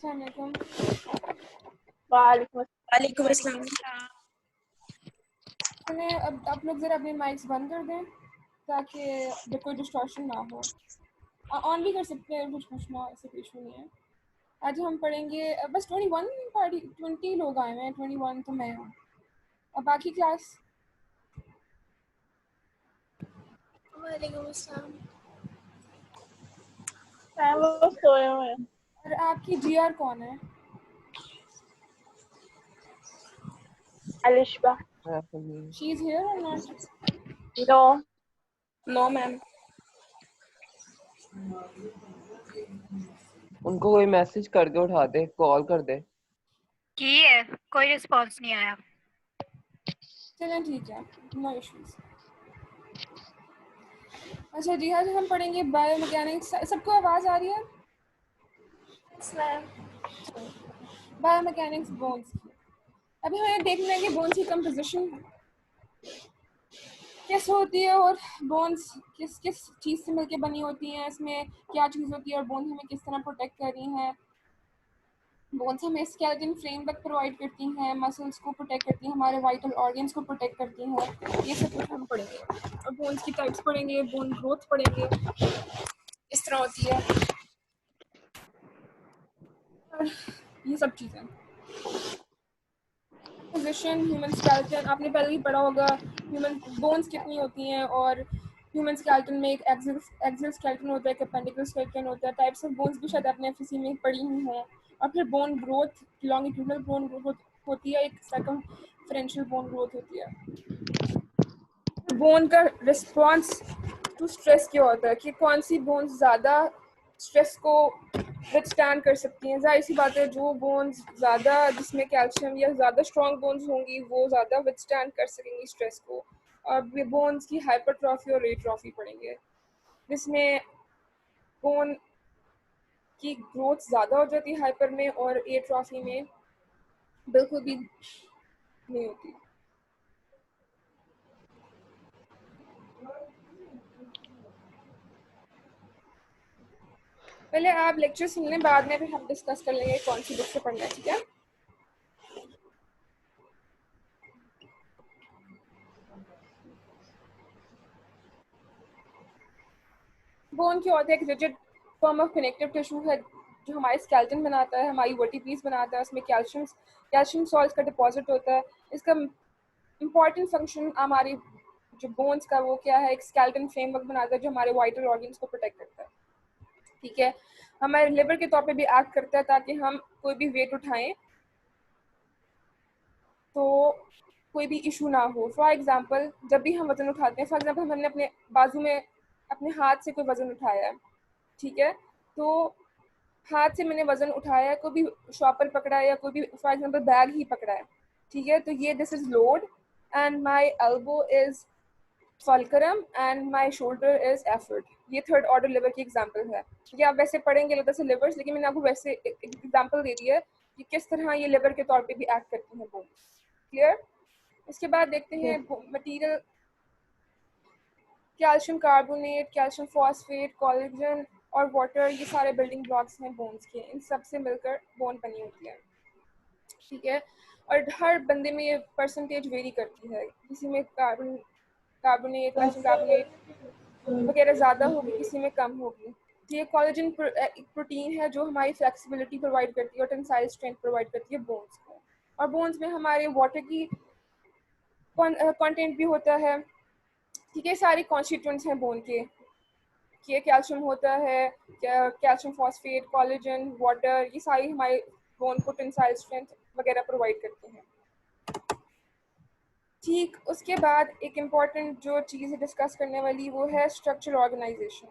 अस्सलाम वालेकुम। वालेकुम अस्सलाम। अब आप लोग ज़रा अपने माइक्स बंद कर दें ताकि कोई डिस्टॉर्शन ना हो। ऑन भी कर सकते हैं, कुछ पूछना ऐसे कोई इशू नहीं है। आज हम पढ़ेंगे बस 20 लोग आए हैं, 21 तो मैं हूँ। और बाकी क्लास वालेकुम अस्सलाम। वो सोए हुए हैं। और आपकी जीआर कौन है? अलिशबा। शी इज़ हियर और नॉट? No no ma'am. उनको कोई मैसेज करके उठा दे, कॉल कर दे। की है, कोई रिस्पांस नहीं आया। चलें ठीक है, नो इश्यूज। अच्छा जी, आज हम पढ़ेंगे बायोमैकेनिक्स। सबको आवाज़ आ रही है? बायोमैकेनिक्स बोन्स की। अभी हमें देखना है कि बोन्स की कंपोजिशन कैसे होती है और बोन्स किस किस चीज़ से मिलके बनी होती हैं, इसमें क्या चीज़ होती है और बोन्स हमें किस तरह प्रोटेक्ट कर रही हैं। बोन्स हमें स्केलेटन फ्रेमवर्क प्रोवाइड करती हैं, मसल्स को प्रोटेक्ट करती हैं, हमारे वाइटल ऑर्गन्स को प्रोटेक्ट करती हैं। ये सब कुछ हम पढ़ेंगे और बोन्स की टाइप्स पढ़ेंगे, बोन ग्रोथ पढ़ेंगे, इस तरह होती है और ये सब चीज़ें। पोजिशन, ह्यूमन स्केलेटन आपने पहले ही पढ़ा होगा। ह्यूमन बोन्स कितनी होती हैं और ह्यूमन स्केलेटन में एक एक्सियल स्केलेटन होता है, एक अपेंडिकल स्केलेटन होता है। टाइप्स ऑफ बोन्स भी शायद आपने एफएससी में पढ़ी ही हैं। और फिर bone growth, longitudinal bone growth होती है, एक सर्कमफेरेंशियल बोन ग्रोथ होती है। बोन का रिस्पॉन्स टू स्ट्रेस क्या होता है कि कौन सी बोन्स ज़्यादा स्ट्रेस को विथस्टैंड कर सकती हैं। जाहिर सी बात है, जो बोन्स ज़्यादा जिसमें कैल्शियम या ज़्यादा स्ट्रॉन्ग बोन्स होंगी वो ज़्यादा विथस्टैंड कर सकेंगी स्ट्रेस को। और ये बोन्स की हाइपरट्रॉफी और एट्रॉफी पढ़ेंगे, जिसमें बोन की ग्रोथ ज़्यादा हो जाती है हाइपर में और एट्रॉफी में बिल्कुल भी नहीं होती। पहले आप लेक्चर सुन लें, बाद में फिर हम डिस्कस कर लेंगे कौन सी बुक से पढ़ना है, ठीक है? बोन क्या होता है? एक rigid form of connective tissue है जो हमारे स्केलेटन बनाता है, हमारी वर्टिब्रेस बनाता है। उसमें कैल्शियम सॉल्ट्स का डिपॉजिट होता है। इसका इम्पॉर्टेंट फंक्शन हमारी जो बोन्स का वो क्या है, एक स्केलेटन फ्रेमवर्क बनाता है जो हमारे वाइटल ऑर्गन्स को प्रोटेक्ट करता है, ठीक है। हमारे लिवर के तौर पे भी एक्ट करता है ताकि हम कोई भी वेट उठाएं तो कोई भी इशू ना हो। फॉर एग्जांपल, जब भी हम वज़न उठाते हैं, फॉर एग्जांपल हमने अपने बाजू में अपने हाथ से कोई वज़न उठाया है, ठीक है, तो हाथ से मैंने वज़न उठाया है, कोई भी शॉपर पकड़ा है या कोई भी फॉर एग्जांपल बैग ही पकड़ा है, ठीक है, तो ये this is load and my elbow is fulcrum and my shoulder is effort. ये थर्ड ऑर्डर लिवर की एग्जांपल है। ये आप वैसे पढ़ेंगे लगता है लिवर्स, लेकिन मैंने आपको वैसे एक एग्जांपल दे दी है कि किस तरह ये लिवर के तौर पे भी एक्ट करती हैं बोन। क्लियर? इसके बाद देखते हैं material, calcium carbonate, calcium phosphate, collagen और वाटर, ये सारे बिल्डिंग ब्लॉक्स हैं बोन्स के। इन सब से मिलकर बोन बनी होती है, ठीक है। और हर बंदे में ये परसेंटेज वेरी करती है, किसी में कार्बोनेट, कैल्शियम कार्बोनेट वगैरह ज़्यादा होगी, किसी में कम होगी। तो ये कोलेजन एक प्रोटीन है जो हमारी फ्लेक्सिबिलिटी प्रोवाइड करती है और टेंसाइल स्ट्रेंथ प्रोवाइड करती है बोन्स को। और बोन्स में हमारे वाटर की कंटेंट भी होता है, ठीक है। सारी कॉन्स्टिट्यूएंट्स हैं बोन के, कि कैल्शियम होता है, कैल्शियम फॉस्फेट, कोलेजन, वाटर, ये सारी हमारे बोन को टेंसाइल स्ट्रेंथ वगैरह प्रोवाइड करते हैं, ठीक। उसके बाद एक इम्पॉर्टेंट जो चीज़ डिस्कस करने वाली वो है स्ट्रक्चरल ऑर्गेनाइजेशन।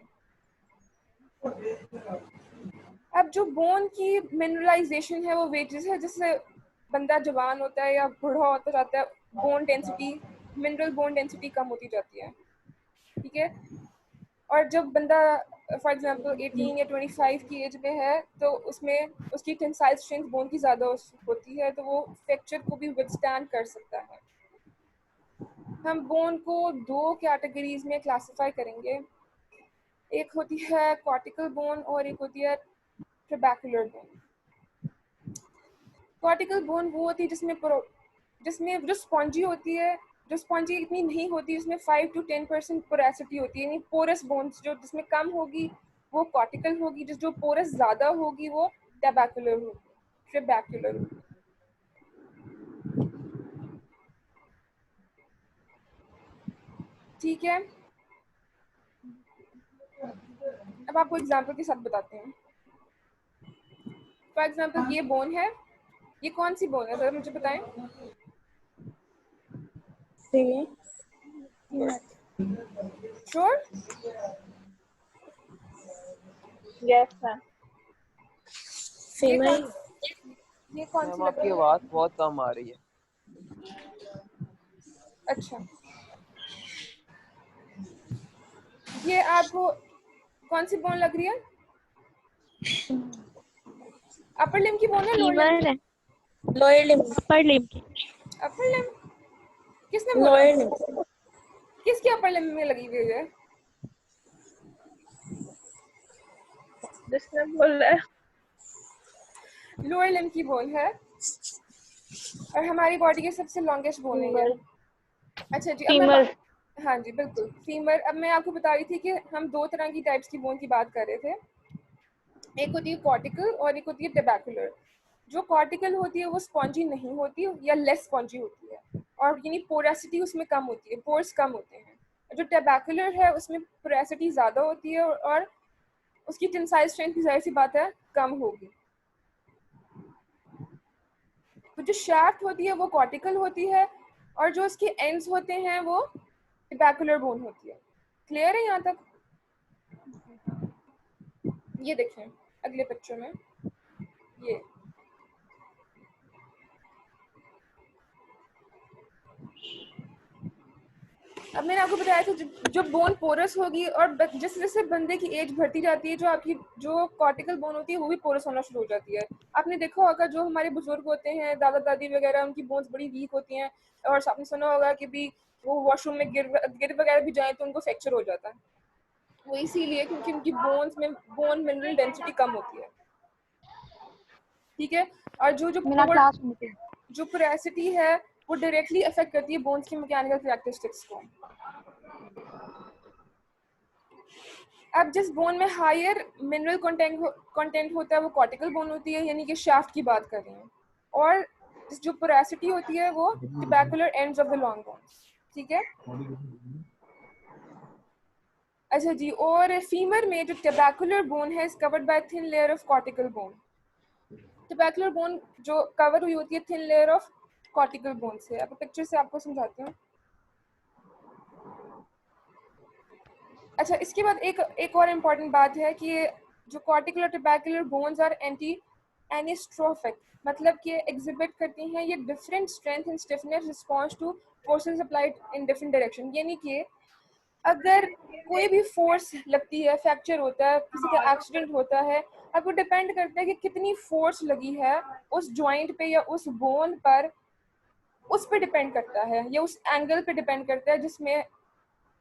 अब जो बोन की मिनरलाइजेशन है वो वेजेस है, जिससे बंदा जवान होता है या बूढ़ा होता जाता है, bone density, mineral bone density कम होती जाती है, ठीक है। और जब बंदा फॉर एग्जांपल 18 या 25 की एज में है तो उसमें उसकी टेंसाइल स्ट्रेंथ बोन की ज़्यादा होती है, तो वो फ्रैक्चर को भी विथस्टैंड कर सकता है। हम बोन को दो कैटेगरीज में क्लासिफाई करेंगे, एक होती है कॉर्टिकल बोन और एक होती है ट्रबैकुलर बोन। कॉर्टिकल बोन वो होती है जिसमें जो स्पॉन्जी होती है, जो स्पॉन्जी इतनी नहीं होती, उसमें 5 to 10% पोरेसिटी होती है, यानी पोरस बोन्स जो जिसमें कम होगी वो कॉर्टिकल होगी, जो पोरस ज़्यादा होगी वो ट्रेबेकुलर होगी, ट्रेबेकुलर होगी। ठीक है, अब आपको एग्जाम्पल के साथ बताते हैं। फॉर एग्जाम्पल ये बोन है, ये कौन सी बोन है जरा मुझे बताएं। श्योर? Yes ma'am. फीमेल। ये कौन सी मैम लग आपकी रही है? आवाज बहुत कम आ रही है। अच्छा, ये आपको कौन सी बोन लग रही है? अपर लिम्ब की बोन है, लोअर लिम्ब फीवर की? है, लोअर लिम्ब। अपर लिम्ब की। Upper limb? किसने बोला? Lower limb. किसके अपर लिम्ब में लगी हुई है? जिसने बोला है। लोअर लिम्ब की बोन है और हमारी बॉडी के सबसे लॉन्गेस्ट बोन है ये। अच्छा जी, अब मैं हाँ जी बिल्कुल फीमर। अब मैं आपको बता रही थी कि हम दो तरह की टाइप्स की बोन की बात कर रहे थे, एक होती है कॉर्टिकल और एक होती है ट्रेबेकुलर। जो कॉर्टिकल होती है वो स्पॉन्जी नहीं होती या लेस स्पॉन्जी होती है, और यानी पोरेसिटी उसमें कम होती है, पोर्स कम होते हैं। जो ट्रेबेकुलर है उसमें पोरेसिटी ज़्यादा होती है और उसकी टेंसाइल स्ट्रेंथ की जाहिर सी बात है कम होगी। तो जो शाफ्ट होती है वो कॉर्टिकल होती है और जो उसके एंड्स होते हैं वो ट्रेबेकुलर बोन होती है। क्लियर है यहाँ तक? ये देखें अगले पिक्चर में, ये अब मैंने आपको बताया था जो बोन पोरस होगी और जैसे जैसे बंदे की एज बढ़ती जाती है जो आपकी जो कॉर्टिकल बोन होती है वो भी पोरस होना शुरू हो जाती है। आपने देखा होगा जो हमारे बुजुर्ग होते हैं, दादा दादी वगैरह, उनकी बोन्स बड़ी वीक होती हैं और आपने सुना होगा कि भी वो वॉशरूम में गिर वगैरह भी जाए तो उनको फ्रैक्चर हो जाता है। वो इसीलिए क्योंकि उनकी बोन्स में बोन मिनरल डेंसिटी कम होती है। ठीक है, और जो पोरेसिटी है वो डायरेक्टली अफेक्ट करती है बोन्स की मैकेनिकल कैरेक्टरिस्टिक्स को। अब जिस बोन में हायर मिनरल कंटेंट होता है वो कॉर्टिकल बोन होती है, यानी कि शाफ्ट की बात कर रहे हैं, और जो पोरेसिटी होती है वो trabecular ends of the long bones. ठीक है, अच्छा जी, और फीमर में जो ट्रेबेकुलर बोन है is covered by thin layer of cortical bone. Trabecular bone जो कवर हुई होती है thin layer of cortical bone से। अब पिक्चर से आपको समझाती हूँ। अच्छा, इसके बाद एक और इम्पॉर्टेंट बात है कि जो कॉर्टिकल और ट्रेबेकुलर बोन्स आर एनिस्ट्रोफिक, मतलब कि एग्जिबिट करती हैं ये different strength and stiffness response two forces applied in different direction. यानी कि अगर कोई भी फोर्स लगती है, फ्रैक्चर होता है, किसी का एक्सीडेंट होता है, अब वो डिपेंड करता है कि कितनी फोर्स लगी है उस जॉइंट पे या उस बोन पर, उस पे डिपेंड करता है, या उस एंगल पे डिपेंड करता है जिसमें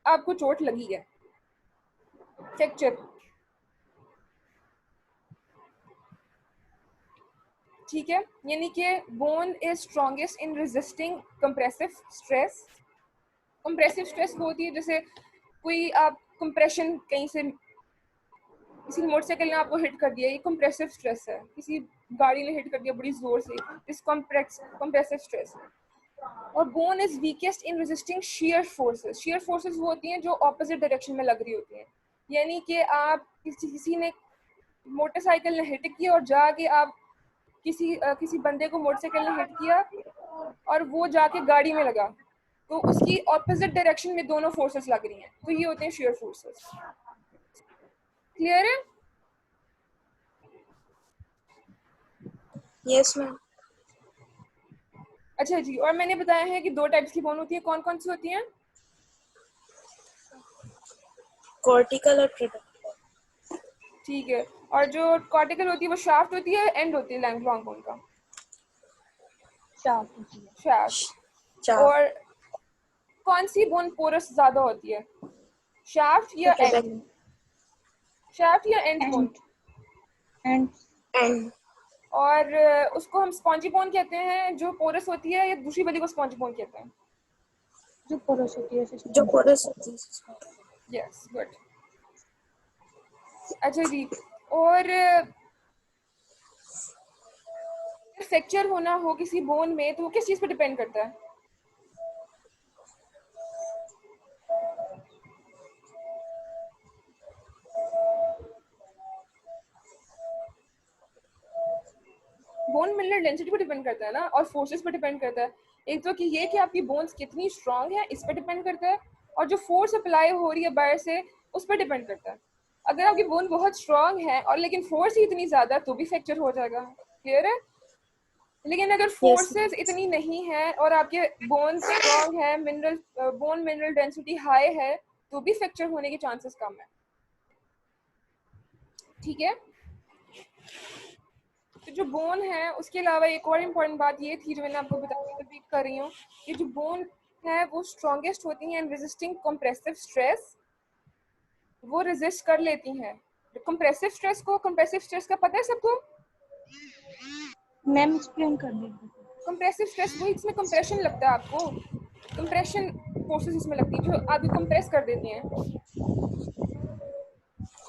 आपको चोट लगी है, फ्रैक्चर। ठीक है, यानी कि bone is strongest in resisting compressive stress. Compressive stress वो होती है जैसे कोई आप कंप्रेशन कहीं से, किसी मोटरसाइकिल ने आपको हिट कर दिया, ये कंप्रेसिव स्ट्रेस है। किसी गाड़ी ने हिट कर दिया बड़ी जोर से, इस कंप्रेसिव स्ट्रेस। और bone is weakest in resisting shear forces. Shear forces वो होती हैं जो ऑपोजिट डायरेक्शन में लग रही होती हैं, यानी कि आप किसी ने मोटरसाइकिल ने हिट किया और जाके आप किसी बंदे को मोटरसाइकिल ने हिट किया और वो जाके गाड़ी में लगा, तो उसकी ऑपोजिट डायरेक्शन में दोनों फोर्सेस लग रही हैं, तो ये होते हैं शियर फोर्सेस। क्लियर है? Yes ma'am. अच्छा जी, और मैंने बताया है कि दो टाइप्स की बोन होती है, कौन कौन सी होती हैं? कॉर्टिकल और ट्रेबेकुलर। ठीक है, और जो कॉर्टिकल होती है वो शाफ्ट होती है, एंड होती है लॉन्ग बोन का शाफ्ट। और कौन सी बोन पोरस ज्यादा होती है, शाफ्ट या एंड? शाफ्ट या एंड बोन? एंड। और उसको हम स्पॉन्जी बोन कहते हैं जो पोरस होती है, या दूसरी वाली को स्पॉन्जी बोन कहते हैं? जो पोरस होती है जो पोरस होती है। Yes, good. अच्छा जी, और फ्रैक्चर होना हो किसी बोन में तो वो किस चीज़ पर डिपेंड करता है? बोन मिनरल डेंसिटी पर डिपेंड करता है ना, और फोर्सेस पर डिपेंड करता है। एक तो कि ये कि आपकी बोन्स कितनी स्ट्रांग है इस पर डिपेंड करता है, और जो फोर्स अप्लाई हो रही है बाहर से उस पर डिपेंड करता है। अगर आपकी बोन बहुत स्ट्रांग है और लेकिन फोर्स ही इतनी ज़्यादा तो भी फ्रैक्चर हो जाएगा। क्लियर है? लेकिन अगर फोर्सेस इतनी नहीं है और आपके बोन स्ट्रांग है, बोन मिनरल डेंसिटी हाई है, तो भी फ्रैक्चर होने के चांसेस कम है। ठीक है? तो जो बोन है उसके अलावा एक और इम्पॉर्टेंट बात ये थी जो मैंने आपको बताई, रिपीट कर रही हूँ, कि जो बोन है वो स्ट्रॉन्गेस्ट होती हैं इन रेजिस्टिंग कंप्रेसिव स्ट्रेस, वो रेजिस्ट कर लेती हैं कंप्रेसिव स्ट्रेस का पता है सबको? मैम एक्सप्लेन कर दीजिए। कंप्रेसिव स्ट्रेस वही जिसमें कंप्रेशन लगता है, आपको कंप्रेशन फोर्सेस इसमें लगती है जो आपको कंप्रेस कर देती हैं।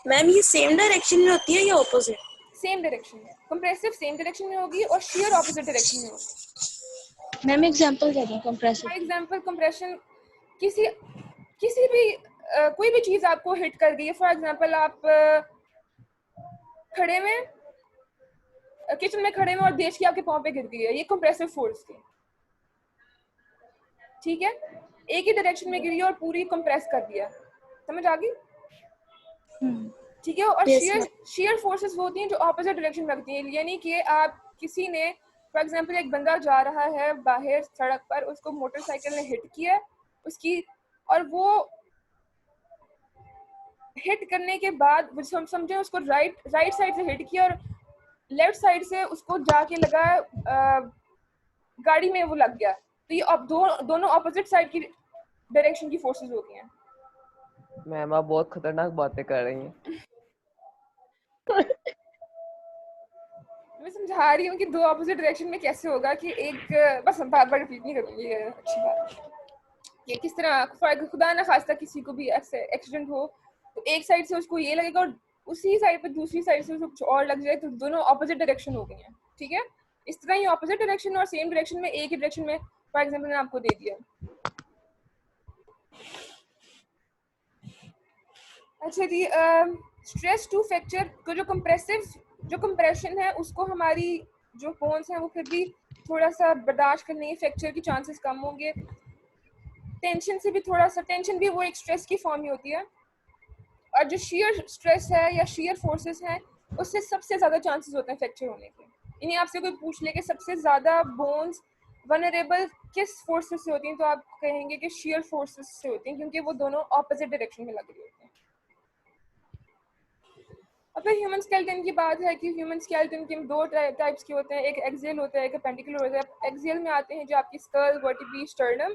मैम ये सेम डायरेक्शन में होती है या ऑपोजिट? सेम डायरेक्शन में। कंप्रेसिव सेम डायरेक्शन में होगी और शियर ऑपोजिट डायरेक्शन में होगी। मैम एग्जांपल दे दो कंप्रेसिव। फॉर एग्जांपल कंप्रेशन किसी भी कोई भी चीज आपको हिट कर गई है। फॉर एग्जांपल आप खड़े में किचन में खड़े में और देश की आपके पाँव पे गिर गई है, ये कंप्रेसिव फोर्स थी। ठीक है, एक ही डायरेक्शन में गिरी और पूरी कंप्रेस कर दिया। समझ आ गई? ठीक है। और शेयर फोर्सेस वो होती हैं जो ऑपोजिट डायरेक्शन में लगती हैं, यानी कि आप किसी ने फॉर एग्जांपल एक बंदा जा रहा है बाहर सड़क पर, उसको मोटरसाइकिल ने हिट किया उसकी, और वो हिट करने के बाद हम समझे उसको राइट साइड से हिट किया और लेफ्ट साइड से उसको जाके लगा गाड़ी में वो लग गया, तो ये अब दोनों ऑपोजिट साइड की डायरेक्शन की फोर्सेस होती हैं। मैम आप बहुत खतरनाक बातें कर रही हैं। मैं समझा रही हूँ कि दो ऑपोजिट डायरेक्शन में कैसे होगा कि एक, बस बार बार रिपीट नहीं करूँगी, ये अच्छी बात है कि किस तरह खुदा ना खास्ता किसी को भी ऐसे एक्सीडेंट हो तो एक साइड से उसको ये लगेगा और उसी साइड पे दूसरी साइड से उसको कुछ और लग जाए, तो दोनों ऑपोजिट डायरेक्शन हो गई हैं। ठीक है, इस तरह ही ऑपोजिट डायरेक्शन और सेम डायरेक्शन में एक ही डायरेक्शन में फॉर एग्जांपल मैंने आपको दे दिया। अच्छा जी, स्ट्रेस टू फ्रैक्चर को जो कंप्रेशन है उसको हमारी जो बोन्स हैं वो फिर भी थोड़ा सा बर्दाश्त करने के फ्रैक्चर की चांसेस कम होंगे। टेंशन से भी थोड़ा सा, टेंशन भी वो एक स्ट्रेस की फॉर्म ही होती है, और जो शेयर स्ट्रेस है या शेयर फोर्सेस हैं उससे सबसे ज़्यादा चांसेस होते हैं फ्रैक्चर होने के। इन्हें आपसे कोई पूछ ले कि सबसे ज़्यादा बोन्स वनरेबल किस फोर्सेस से होती हैं, तो आप कहेंगे कि शेयर फोर्सेस से होती हैं, क्योंकि वो दोनों ऑपोजिट डायरेक्शन में लग रही होती हैं। अब फिर ह्यूमन स्केलेटन की बात है कि ह्यूमन स्केलेटन के दो टाइप्स के होते हैं, एक एक्सियल होता है, एक अपेंडिकुलर होता है। एक्सियल में आते हैं जो आपकी स्कल, वर्टिब्री, स्टर्नम।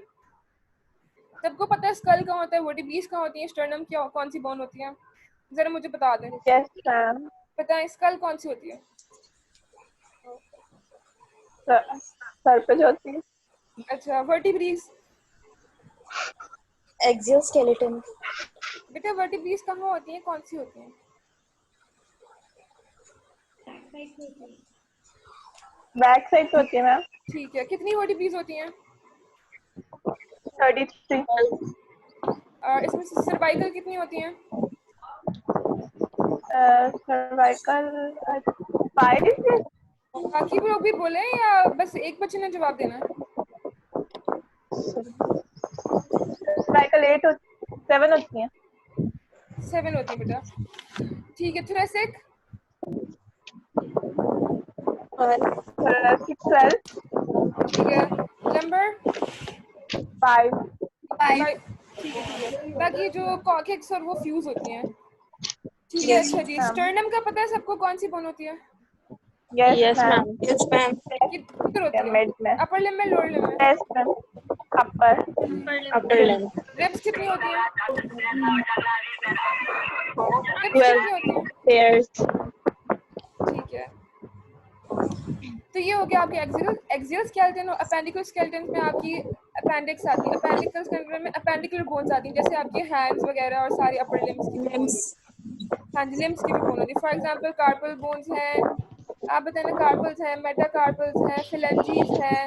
सबको पता है स्कल कहाँ होता है, वर्टिब्रीज कहाँ होती है, स्टर्नम क्या कौन सी बोन होती है? जरा मुझे बता दें। Yes ma'am. पता है स्कल कौन सी होती है? सर पे जो होती है। अच्छा, वर्टिब्रीज? Axial skeleton. बेटा वर्टिब्रीज कहाँ होती हैं, कौन सी होती हैं? बैक साइड पे होती है मैम। ठीक है, कितनी वर्टिब्रीज होती हैं? 33। इसमें से सर्वाइकल कितनी होती हैं? सर्वाइकल 5। बाकी लोग भी बोले या बस एक बच्चे ने जवाब देना है? सर्वाइकल 7 होती हैं। 7 होती है बेटा। ठीक है, थोरेसिक? thoracic 12। ठीक है, लंबर? 5। ठीक है। बाकी जो कॉकेक्स और वो फ्यूज होती हैं। ठीक है। अच्छा जी, स्टर्नम का पता है सबको कौन सी बोन होती है? Yes ma'am. Yes ma'am. किधर होती है? मिड में। अपर लिम्ब में, लोअर लिम्ब में? चेस्ट में। Upper limb. रिब्स कितनी होती हैं? रिब्स 12 कितनी होती हैं? पेयर्स। ठीक है। तो ये हो गया आपके एक्सियल स्केलेटन। और अपेंडिकुलर स्केलेटन में आपकी अपेंडिक्स आती है। अपेंडिकुलर स्केलेटन में अपेंडिकुलर बोन्स आती हैं, जैसे आपके हैंड्स वगैरह और सारे अपर लिम्स की भी बोन होती है। हाँ जी, लिम्स की भी बोन होती है। फॉर एग्जांपल कार्पल बोन्स हैं, आप बताना, कार्पल्स हैं, मेटाकार्पल्स हैं, फिलेंजीज हैं,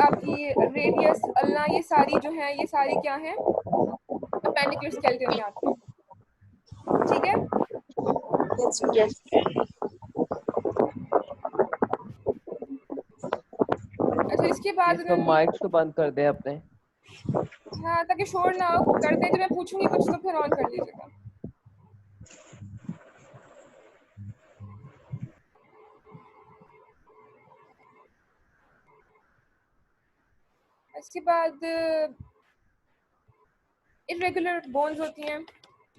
आपकी रेडियस, अल्ना, ये सारी जो हैं, ये सारी क्या हैं, अपेंडिकुलर स्केलेटन में आती है। ठीक है, Yes. अच्छा इसके ये बाद सब माइक्स को बंद कर दें अपने। हाँ, ताकि शोर ना हो, कर दें। जब मैं पूछूंगी कुछ तो फिर ऑन कर लीजिएगा। इसके बाद इरेगुलर बोन्स होती हैं।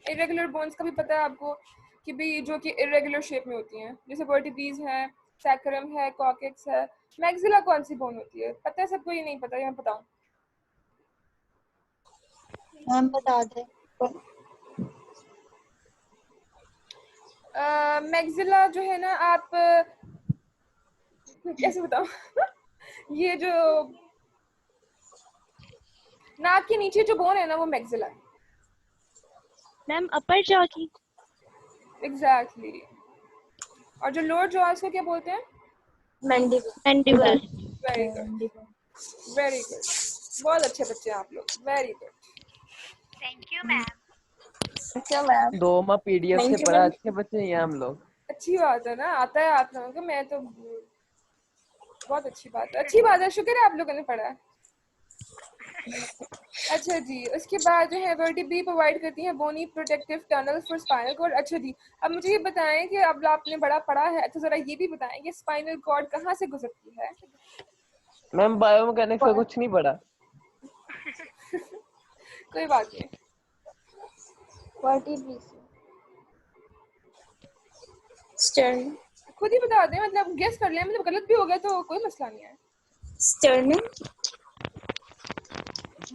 इरेगुलर बोन्स का भी पता है आपको कि भाई जो कि इरेगुलर शेप में होती हैं, जैसे वर्टिब्रेस है, सैक्रम है, कॉकेक्स है। मैक्सिला कौन सी बोन होती है, पता है सबको? ये नहीं पता, ये मैं बताऊं? मैम बता दे। मैक्सिला जो है ना, आप कैसे बताऊं? ये जो नाक के नीचे जो बोन है ना, वो मैक्सिला है। मैम अपर जॉ की। एग्जैक्टली। और जो लोअर जॉ है उसको क्या बोलते हैं? Mandible. Very good, very good, बहुत अच्छे बच्चे हैं आप लोग, very good. Thank you ma'am. Thank you ma'am. 2 माह पीडीएफ से Thank you, पढ़ा, ma'am. अच्छे बच्चे हैं हम लोग। अच्छी बात है ना, आता है आप लोगों को। मैं तो बहुत अच्छी बात है, अच्छी बात है, शुक्र है आप लोगों ने पढ़ा है। अच्छा जी, उसके बाद जो है वर्टिब्रे प्रोवाइड करती हैं bony protective tunnel for spinal cord. अच्छा जी, अब मुझे ये बताएं कि अब आपने बड़ा पढ़ा है, तो जरा ये भी बताएं कि स्पाइनल कॉर्ड कहाँ से गुजरती है? मैम बायोमैकेनिक्स का कुछ नहीं पढ़ा। कोई बात नहीं, वर्टिब्रे स्टर्नम। खुद ही बता दें, मतलब गेस कर लें, मतलब गलत भी हो गया तो कोई मसला नहीं है। स्टर्नम।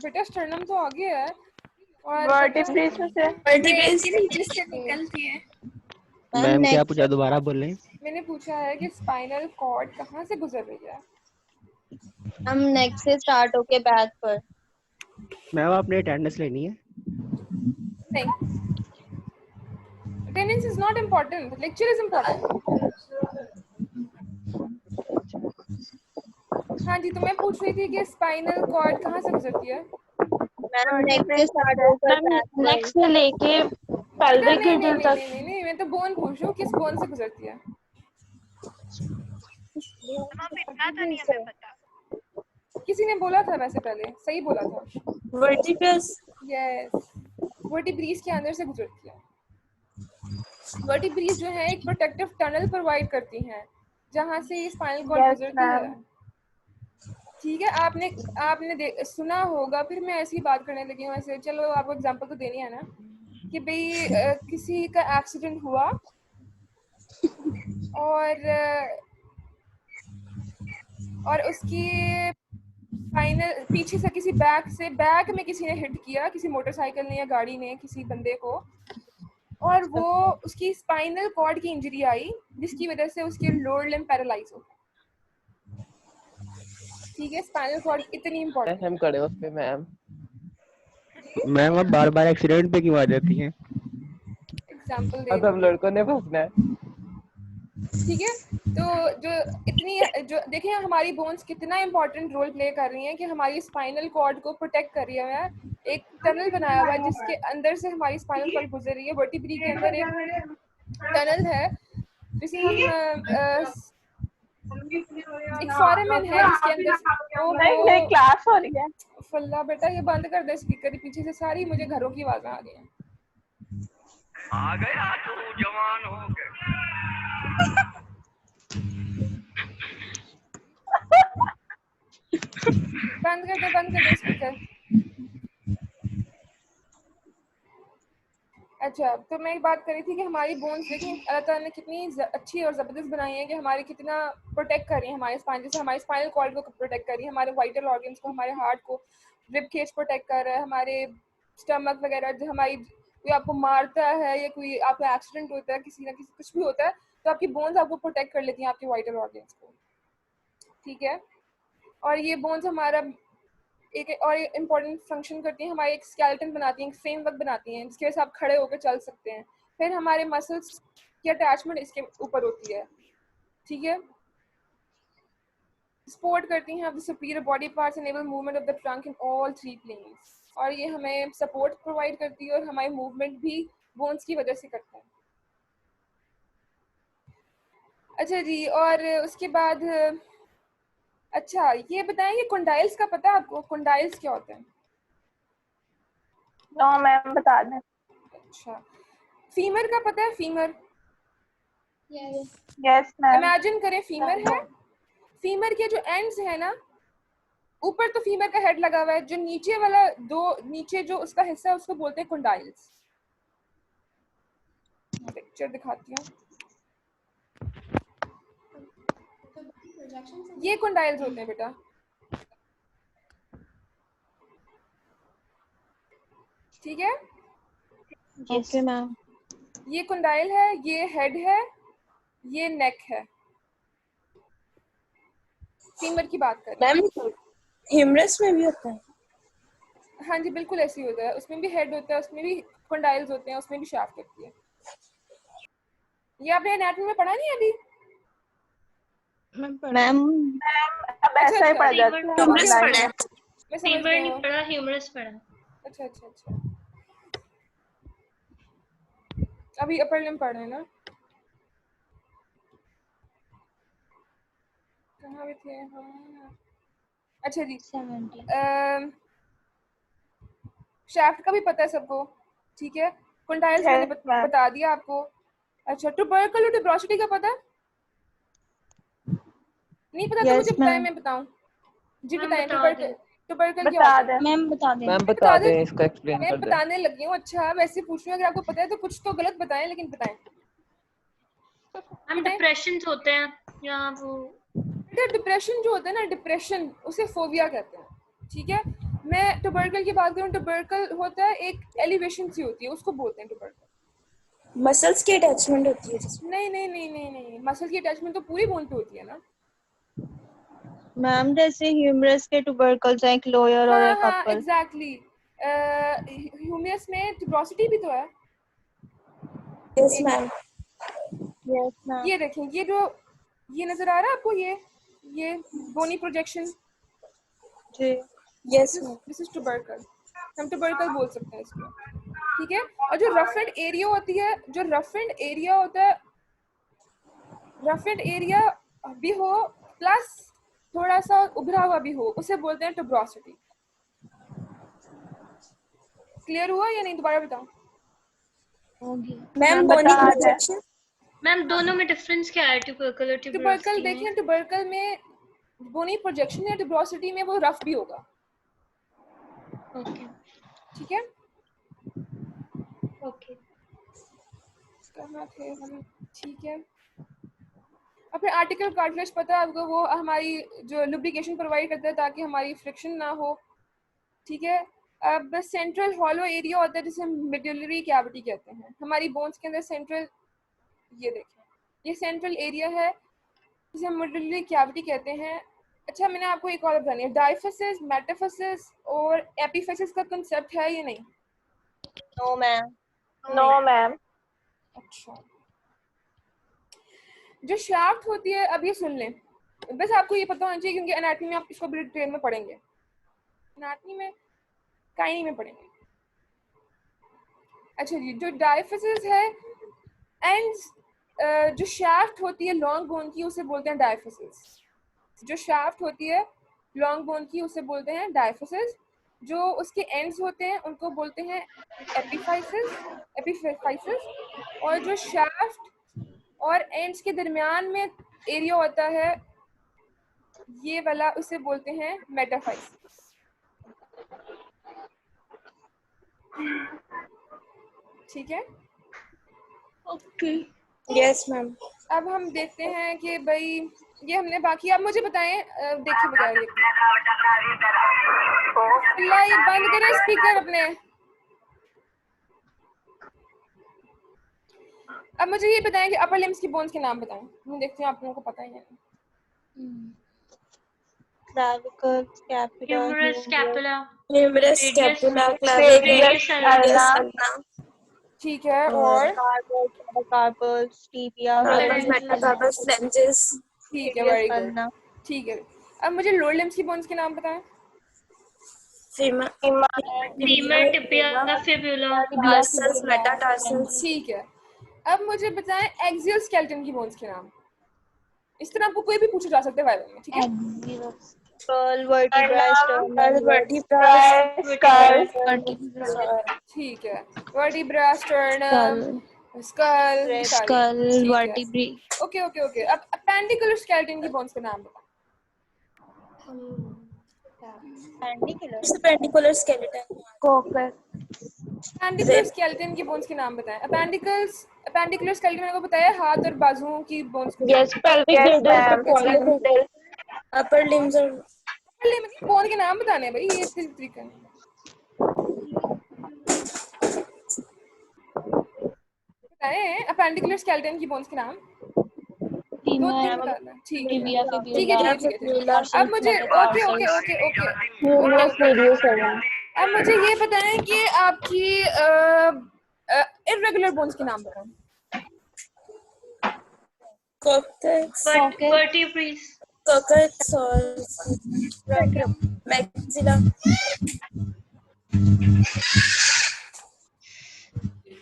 बेटा स्टर्नम तो आगे है, और वर्टिब्रेस में से वर्टिब्रेस जिससे निकलती है। मैम क्या नेक्स्ट पूछा, दोबारा बोल रहे हैं? मैंने पूछा है कि स्पाइनल कॉर्ड कहाँ से गुजर रही है? हम नेक्स्ट से स्टार्ट होके बैक पर। मैम आपने अटेंडेंस लेनी है। नहीं, attendance is not important, lecture is important. हाँ जी, तो मैं पूछ रही थी कि स्पाइनल कॉर्ड कहाँ से गुजरती है? मैम नेक्स्ट से स्टार्ट होकर बैक पर। नेक्स्ट से लेके बेटा पेल्विक नहीं नहीं गिrdle नहीं तक। नहीं नहीं, मैं तो बोन पूछ रही हूँ, किस बोन से गुजरती है? अब इतना तो नहीं हमें पता। किसी ने बोला था वैसे, पहले सही बोला था। वर्टिब्रस। यस, वर्टिब्रेस के अंदर से गुजरती है। वर्टिब्रेस जो है एक प्रोटेक्टिव टनल प्रोवाइड करती हैं, जहाँ से ये स्पाइनल कॉर्ड Yes, गुजरती है। ma'am. ठीक है, आपने सुना होगा, फिर मैं ऐसी बात करने लगी हूँ ऐसे। चलो आपको एग्जांपल तो देनी है ना, कि भाई किसी का एक्सीडेंट हुआ और उसकी फाइनल पीछे से किसी बैक में किसी ने हिट किया, किसी मोटरसाइकिल ने या गाड़ी ने किसी बंदे को, और वो उसकी स्पाइनल कॉर्ड की इंजरी आई, जिसकी वजह से उसके लोअर लिम्ब पैरालाइज हो। ठीक है, स्पाइनल कॉर्ड इतनी इंपॉर्टेंट हम खड़े उस पे मैम। मैम आप बार बार एक्सीडेंट पे क्यों आ जाती हैं? एग्जांपल दे अब हम लड़कों ने फंसना है। ठीक है, तो जो देखिए हमारी बोन्स कितना इंपॉर्टेंट रोल प्ले कर रही हैं कि हमारी स्पाइनल कॉर्ड को प्रोटेक्ट कर रही है। एक टनल बनाया हुआ है जिसके अंदर से हमारी स्पाइनल कॉर्ड गुजर रही है। वर्टिब्रे के अंदर एक टनल है जिसे हम एक फॉरेमन है जिसके अंदर नहीं क्लास हो रही है। फल्ला बेटा ये बंद कर दे स्पीकर, पीछे से सारी मुझे घरों की आवाजें आ रही हैं। आ गया तू जवान हो गया। बंद कर दे स्पीकर। अच्छा, तो मैं एक बात कर रही थी कि हमारी बोन्स देखिए अल्लाह ताला ने कितनी अच्छी और ज़बरदस्त बनाई है कि हमारे कितना प्रोटेक्ट कर रही है हमारे स्पाइन, जैसे हमारे स्पाइनल कॉर्ड को प्रोटेक्ट कर रही है, हमारे वाइटल ऑर्गन्स को, हमारे हार्ट को, रिब केज प्रोटेक्ट कर रहा है, हमारे स्टमक वगैरह, जो हमारी कोई आपको मारता है या कोई आपका एक्सीडेंट होता है, किसी ना किसी कुछ भी होता है, तो आपकी बोन्स आपको प्रोटेक्ट कर लेती हैं आपके वाइटल ऑर्गन्स को, ठीक है। और ये बोन्स हमारा एक और इम्पॉर्टेंट फंक्शन करती हैं, हमारे एक स्केलेटन बनाती हैं, एक फ्रेमवर्क बनाती हैं जिसकी वजह से आप खड़े होकर चल सकते हैं। फिर हमारे मसल्स की अटैचमेंट इसके ऊपर होती है, ठीक है। सपोर्ट करती हैं the superior body parts, enable movement of the trunk in all 3 planes, और ये हमें सपोर्ट प्रोवाइड करती है और हमारी मूवमेंट भी बोन्स की वजह से करते हैं। अच्छा जी, और उसके बाद अच्छा ये बताएं, कंडाइल्स का पता है आपको? कंडाइल्स क्या होते हैं? नो मैम बता दें। अच्छा, फीमर का पता है? Femur, yes ma'am. इमेजिन करें फीमर है, फीमर के जो एंड्स है ना, ऊपर तो फीमर का हेड लगा हुआ है, जो नीचे वाला नीचे जो उसका हिस्सा है उसको बोलते हैं कंडाइल्स। पिक्चर दिखाती हूँ, ये कंडाइल्स होते हैं बेटा, ठीक है। Okay ma'am. ये कंडाइल है, ये हेड है, ये नेक है। फीमर की बात कर रहे हैं। मैम ह्यूमरस में भी होता है? हाँ जी बिल्कुल ऐसे ही होता है, उसमें भी हेड होता है, उसमें भी कंडाइल्स होते हैं, उसमें भी शाफ्ट होती है। ये आपने एनाटॉमी में पढ़ा नहीं अभी? मैम अब ऐसा ही पढ़ जाते हैं ह्यूमरस online पढ़ा है, में। मैं समझ फीवर गई नहीं हूँ। पढ़ा, ह्यूमरस पढ़ा। अच्छा अच्छा अच्छा, अभी अपर लिम्ब पढ़ रहे हैं ना? कहाँ पे थे हम? अच्छा जी, 70। शाफ्ट का भी पता है सबको, ठीक है। कंडाइल्स मैंने Yes, ma'am. बता दिया आपको। अच्छा, ट्यूबरकल और ट्यूबरोसिटी का पता है? नहीं पता तो Yes, मुझे बताएं, ma'am. मैं बताऊं? जी मैम बताएं, बता दें। ट्यूबरकल क्या बता होता है? दें। मैम बता दें। मैम बता बता दें? दें, इसको एक्सप्लेन मैं कर दें। बताने लगी हूँ। अच्छा, वैसे पूछ रही हूँ, अगर आपको पता है तो कुछ तो गलत बताएं, लेकिन बताएं। हम डिप्रेशन होते हैं या वो बेटा डिप्रेशन जो होता है ना, डिप्रेशन उसे फोबिया कहते हैं, ठीक है। मैं ट्यूबरकल की बात करूँ, ट्यूबरकल होता है एक एलिवेशन सी होती है, उसको बोलते हैं ट्यूबरकल। मसल्स की अटैचमेंट होती है जिसमें। नहीं नहीं नहीं नहीं नहीं, मसल की अटैचमेंट तो पूरी बोन पे होती है ना। मैम जैसे ह्यूमरस के ट्यूबरकल्स हैं, एक लोअर और हाँ एक हाँ अपर। एग्जैक्टली, ह्यूमरस में ट्यूबरोसिटी भी तो है। Yes ma'am. Yes ma'am. ये देखें, ये जो ये नजर आ रहा है आपको, ये बोनी प्रोजेक्शन, जी। Yes ma'am. This is tubercle, हम ट्यूबरकल बोल सकते हैं इसको, ठीक है। और जो रफ एंड एरिया होती है, जो रफ एंड एरिया होता है, रफ एंड एरिया भी हो प्लस थोड़ा सा उभरा हुआ भी हो, उसे बोलते हैं ट्यूबरोसिटी। क्लियर हुआ या नहीं? दोबारा बताऊं? मैम बता बोनी दें। प्रोजेक्शन। मैम दोनों में डिफरेंस क्या है, ट्यूबरकल और ट्यूबरकल ट्यूबरोसिटी में? देखिए, ट्यूबरकल में बोनी प्रोजेक्शन या ट्यूबरोसिटी में वो रफ भी होगा, ओके ठीक है। ओके। कहाँ थे हम? ठीक है। और फिर आर्टिकल कार्टिलेज पता है आपको, वो हमारी जो लुब्रिकेशन प्रोवाइड करता है ताकि हमारी फ्रिक्शन ना हो, ठीक है। अब सेंट्रल हॉलो एरिया होता है जिसे हम मेडुलरी कैविटी कहते हैं, हमारी बोन्स के अंदर सेंट्रल, ये देखें, ये सेंट्रल एरिया है जिसे हम मेडुलरी कैविटी कहते हैं। अच्छा, मैंने आपको एक और बतानी है, डायफिसिस, मेटाफिसिस और एपिफिसिस का कंसेप्ट है या नहीं? No ma'am. No ma'am. अच्छा, जो शाफ्ट होती है, अब ये सुन लें, बस आपको ये पता होना चाहिए क्योंकि एनाटॉमी में आप इसको भी डिटेल में पढ़ेंगे, एनाटॉमी में काइनी में पढ़ेंगे। अच्छा जी, जो डायफिसिस है एंड जो शाफ्ट होती है लॉन्ग बोन की, उसे बोलते हैं डायफिसिस। जो शाफ्ट होती है लॉन्ग बोन की, उसे बोलते हैं डायफिसिस। जो उसके एंड्स होते हैं उनको बोलते हैं एपिफाइसिस। और जो शाफ्ट और एंड्स के दरमियान में एरिया होता है, ये वाला, उसे बोलते हैं मेटाफाइसिस। ठीक है। Okay yes ma'am. अब हम देखते हैं कि भाई ये हमने बाकी, आप मुझे बताएं, देखिए बता रही है, बंद करें स्पीकर अपने। अब मुझे ये बताएं कि अपर लिम्स की बोन्स के नाम बताएं। मैं देखती हूँ आप लोगों को पता ही है। clavicle, scapula, Humerus, scapula, humerus, radius, scapula, radius, clavicle, radius, ulna, ulna, ठीक है, और carpal, metacarpal, tibia, carpal, phalanges, metacarpal, phalanges, ठीक है, radius, वेरी गुड, ulna, ठीक है। अब मुझे लोअर लिम्स की बोन्स के नाम बताएं। femur, femur, tibia, fibula, tarsals, metatarsals, ठीक है। अब मुझे बताएं एक्सियल स्केलेटन की बोन्स के नाम। इस तरह आपको कोई भी पूछा जा सकता है वायरल में, ठीक है? skull, vertebrae, sternum, vertebrae, skull, ठीक है, वर्टिब्रा, स्टर्नम, स्कल, skull, ठीक है। vertebrae, okay okay okay. अब अपेंडिकुलर स्केलेटन की बोन्स के नाम बताओ। appendicular skeleton, coccus, appendicular skeleton की बोन्स के नाम बताएं। अपेंडिकुलर स्केलेटन मैंने को बताया हाथ और बाजुओं की बोन्स को। yes, pelvic girdle, upper limbs or पहले मतलब बोन के नाम बताने हैं भाई, ये तरीका है। बताएं अपेंडिकुलर स्केलेटन की बोन्स के नाम। दो तीन बताना, ठीक है ठीक है ठीक है। अब मुझे okay okay okay okay humerus, radius, ulna, अब मुझे ये बताएं कि आपकी इर्रेगुलर बोन्स के नाम बताएं। coccyx, vertebrae, coccyx or sacrum, maxilla,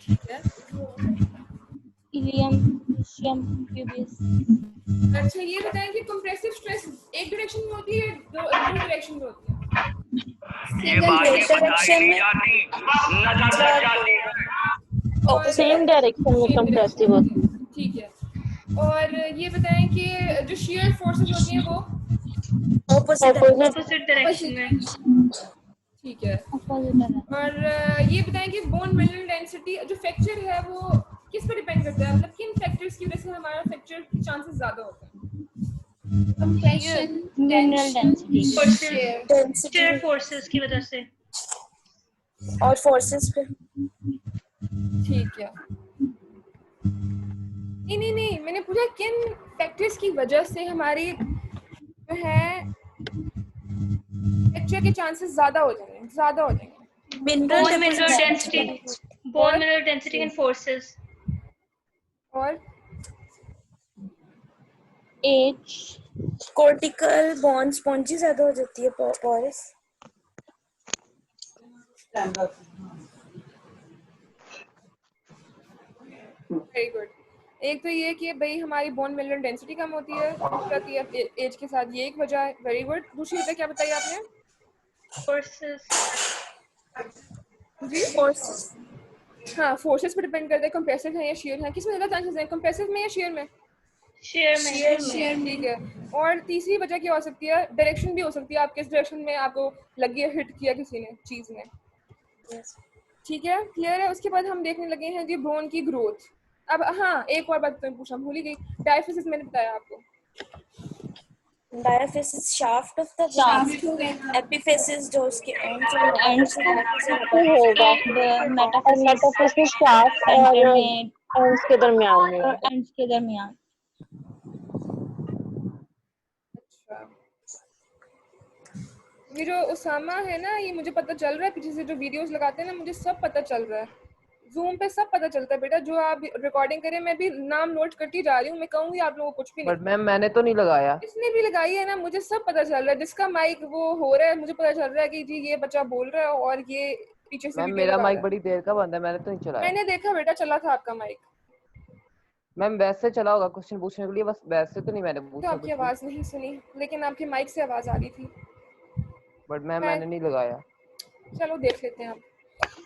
ठीक है, ilium, ischium, pubis, अच्छा ये बताएं कि कंप्रेसिव स्ट्रेस एक डायरेक्शन में होती है, दो डायरेक्शन में होती है? ये बातें बताई नहीं जाती, नजर लग जाती है। same direction में compressive होती है। ठीक है, और ये बताएं कि जो shear forces होती हैं वो opposite, opposite direction में, ठीक है, और ये बताएं कि बोन मिनरल डेंसिटी जो फ्रैक्चर है वो किस पर डिपेंड करता है, मतलब किन फैक्टर्स की वजह से हमारा फ्रैक्चर के चांसेस ज्यादा होते हैं? mineral density, forces, shear forces की वजह से, और forces पे ठीक है, नहीं मैंने पूछा किन फैक्टर्स की वजह से हमारी जो है फ्रैक्चर के चांसेस ज्यादा हो जाएंगे। bone mineral density and forces, और age, cortical bone spongy ज्यादा हो जाती है, porous, वेरी गुड। एक तो ये कि भाई हमारी बोन मिनरल डेंसिटी कम होती है, दूसरा कि एज के साथ ये एक वजह है। Very good. दूसरी वजह क्या बताई आपने? forces, जी हाँ, फोर्सेस पे डिपेंड करता है कंप्रेसिव है या shear है। किसमें ज़्यादा चांसेस हैं, कंप्रेसिव में या shear में? shear में, ठीक है। और तीसरी वजह क्या हो सकती है? डायरेक्शन भी हो सकती है, आप किस डायरेक्शन में आपको लगी है, हिट किया किसी ने चीज़ ने। ठीक है, क्लियर है। उसके बाद हम देखने लगे हैं जी बोन की ग्रोथ। अब हाँ, एक और बात तो मैं पूछना भूल ही गई, डायफिसिस मैंने बताया आपको। diaphysis shaft of the bone, epiphysis जो उसके ends होगा और मेटाफिजिक्स शाफ्ट और एंड्स के दरमियान में। अच्छा, ये जो उसामा है ना, ये मुझे पता चल रहा है पीछे से जो वीडियोस लगाते हैं ना, मुझे सब पता चल रहा है। जूम पे सब पता चलता है बेटा, जो आप रिकॉर्डिंग करें मैं भी नाम नोट करती जा रही हूँ। मैं कहूँगी आप लोगों को कुछ भी नहीं। बट मैम मैंने तो नहीं लगाया। इसने भी लगाई है ना, मुझे सब पता चल रहा है। जिसका माइक वो हो रहा है, मुझे पता चल रहा है कि जी ये बच्चा बोल रहा है और ये पीछे से मैम वीडियो मेरा लगा माइक रहा है। बड़ी देर का बंद है, मैंने तो नहीं चलाया। मैंने देखा बेटा, चला था आपका माइक। मैम वैसे चला होगा क्वेश्चन पूछने के लिए, बस वैसे तो नहीं मैंने तो पूछा आपकी कुछ भी। आवाज नहीं सुनी, लेकिन आपके माइक से आवाज आ रही थी। बट मैम मैंने नहीं लगाया। चलो देख लेते हैं आप।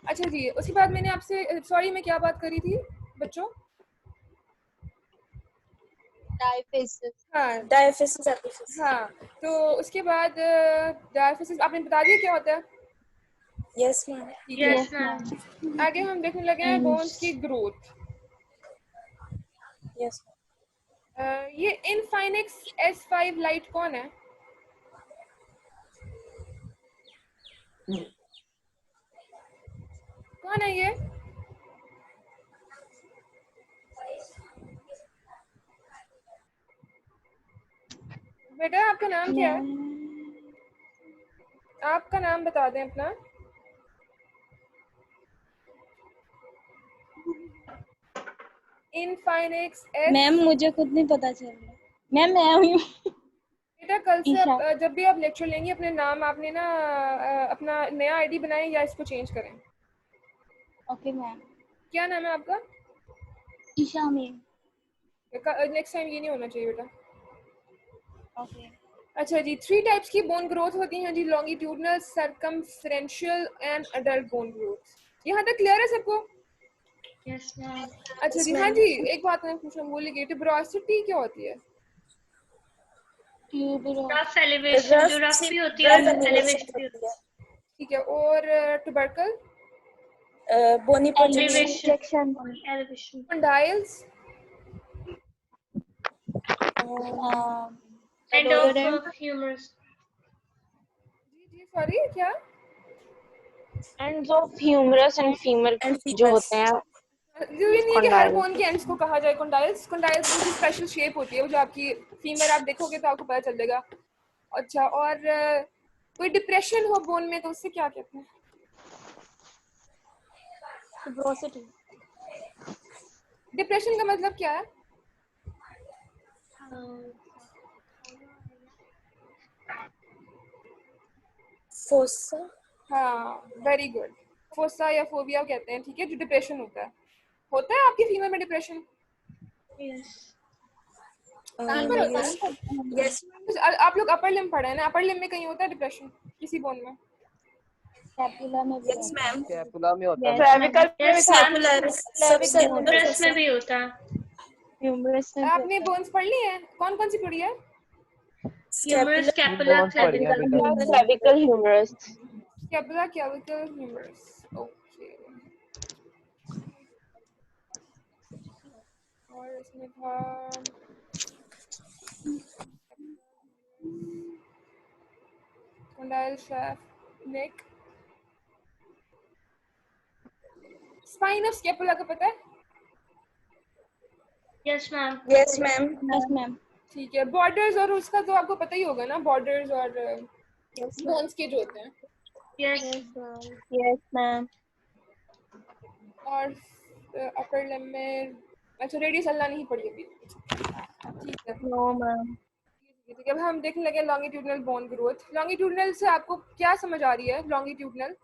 अच्छा जी, उसके बाद मैंने आपसे, सॉरी मैं क्या बात करी थी बच्चों? हाँ diaphysis, epiphysis, हाँ, तो उसके बाद डायफिसिस आपने बता दिया क्या होता है? yes ma'am, ठीक है। yes ma'am, आगे हम देखने लगे हैं बोन्स की ग्रोथ। yes ये इनफाइनिक्स S5 लाइट कौन है? कौन है ये? बेटा आपका नाम क्या है? आपका नाम बता दें अपना। इनफाइनिक्स एस। मैम मुझे खुद नहीं पता चल रहा। मैम मैं हूँ। बेटा कल से ईशा। जब भी आप लेक्चर लेंगे अपने नाम आपने ना अपना नया आईडी बनाएं या इसको चेंज करें। Okay ma'am. क्या नाम है आपका? ईशा मैम। नेक्स्ट टाइम ये नहीं होना चाहिए बेटा। ओके। अच्छा जी, 3 टाइप्स की बोन ग्रोथ होती हैं जी, longitudinal, circumferential and adult bone growth. यहाँ तक क्लियर है सबको? Yes, ma'am. अच्छा जी, हाँ जी, एक बात मैं पूछना भूल गई, ट्यूबरोसिटी क्या होती है? Rough elevation, जो rough भी होती है और elevation भी होती है. ठीक है, और tubercle? Bony Elevation. Elevation. Condyles? End of humerus. जी सॉरी क्या? Ends of humerus and femur जो होते हैं जरूरी नहीं है कि हर बोन के एंड्स को कहा जाए कंडाइल्स। कंडाइल्स की स्पेशल शेप होती है, वो जो आपकी फीमर आप देखोगे तो आपको पता चल जाएगा। अच्छा, और कोई डिप्रेशन हो बोन में तो उससे क्या कहते हैं? फिब्रोसिटी। डिप्रेशन का मतलब क्या है? फोसा। हाँ, वेरी गुड। फोसा या फोबिया कहते हैं, ठीक है, जो डिप्रेशन होता है। होता है आपकी फीमर में डिप्रेशन? Yes. कहाँ पर होता है? यस। आप लोग अपर लिम्ब पढ़े हैं ना, अपर लिम्ब में कहीं होता है डिप्रेशन किसी बोन में? कैपुला में भी। Yes ma'am. कैपुला में होता है। Clavicle Yes, ma'am. Clavicle Humerus में भी होता है. ह्यूमरस में आपने बोन्स पढ़ ली है? कौन कौन सी पढ़ी है? Humerus, scapula, बोन्स पढ़िया clavicle. बेटा। Clavicle humerus. Scapula, clavicle, humerus. Okay. और इसमें था condyle, shaft, neck. Spine of scapula का पता है? Yes, ma'am. Yes ma'am. Yes ma'am. ठीक है, बॉर्डर्स और उसका तो आपको पता ही होगा ना, बॉर्डर्स और बोन्स के जो होते हैं। Yes. Yes ma'am. और अपर लिम्ब में अच्छा रेडियस अल्लाह नहीं पड़ी अभी, ठीक है। No ma'am. ठीक है, अब हम देखने लगे लॉन्गिट्यूडनल बोन ग्रोथ। लॉन्गिट्यूडनल से आपको क्या समझ आ रही है? Longitudinal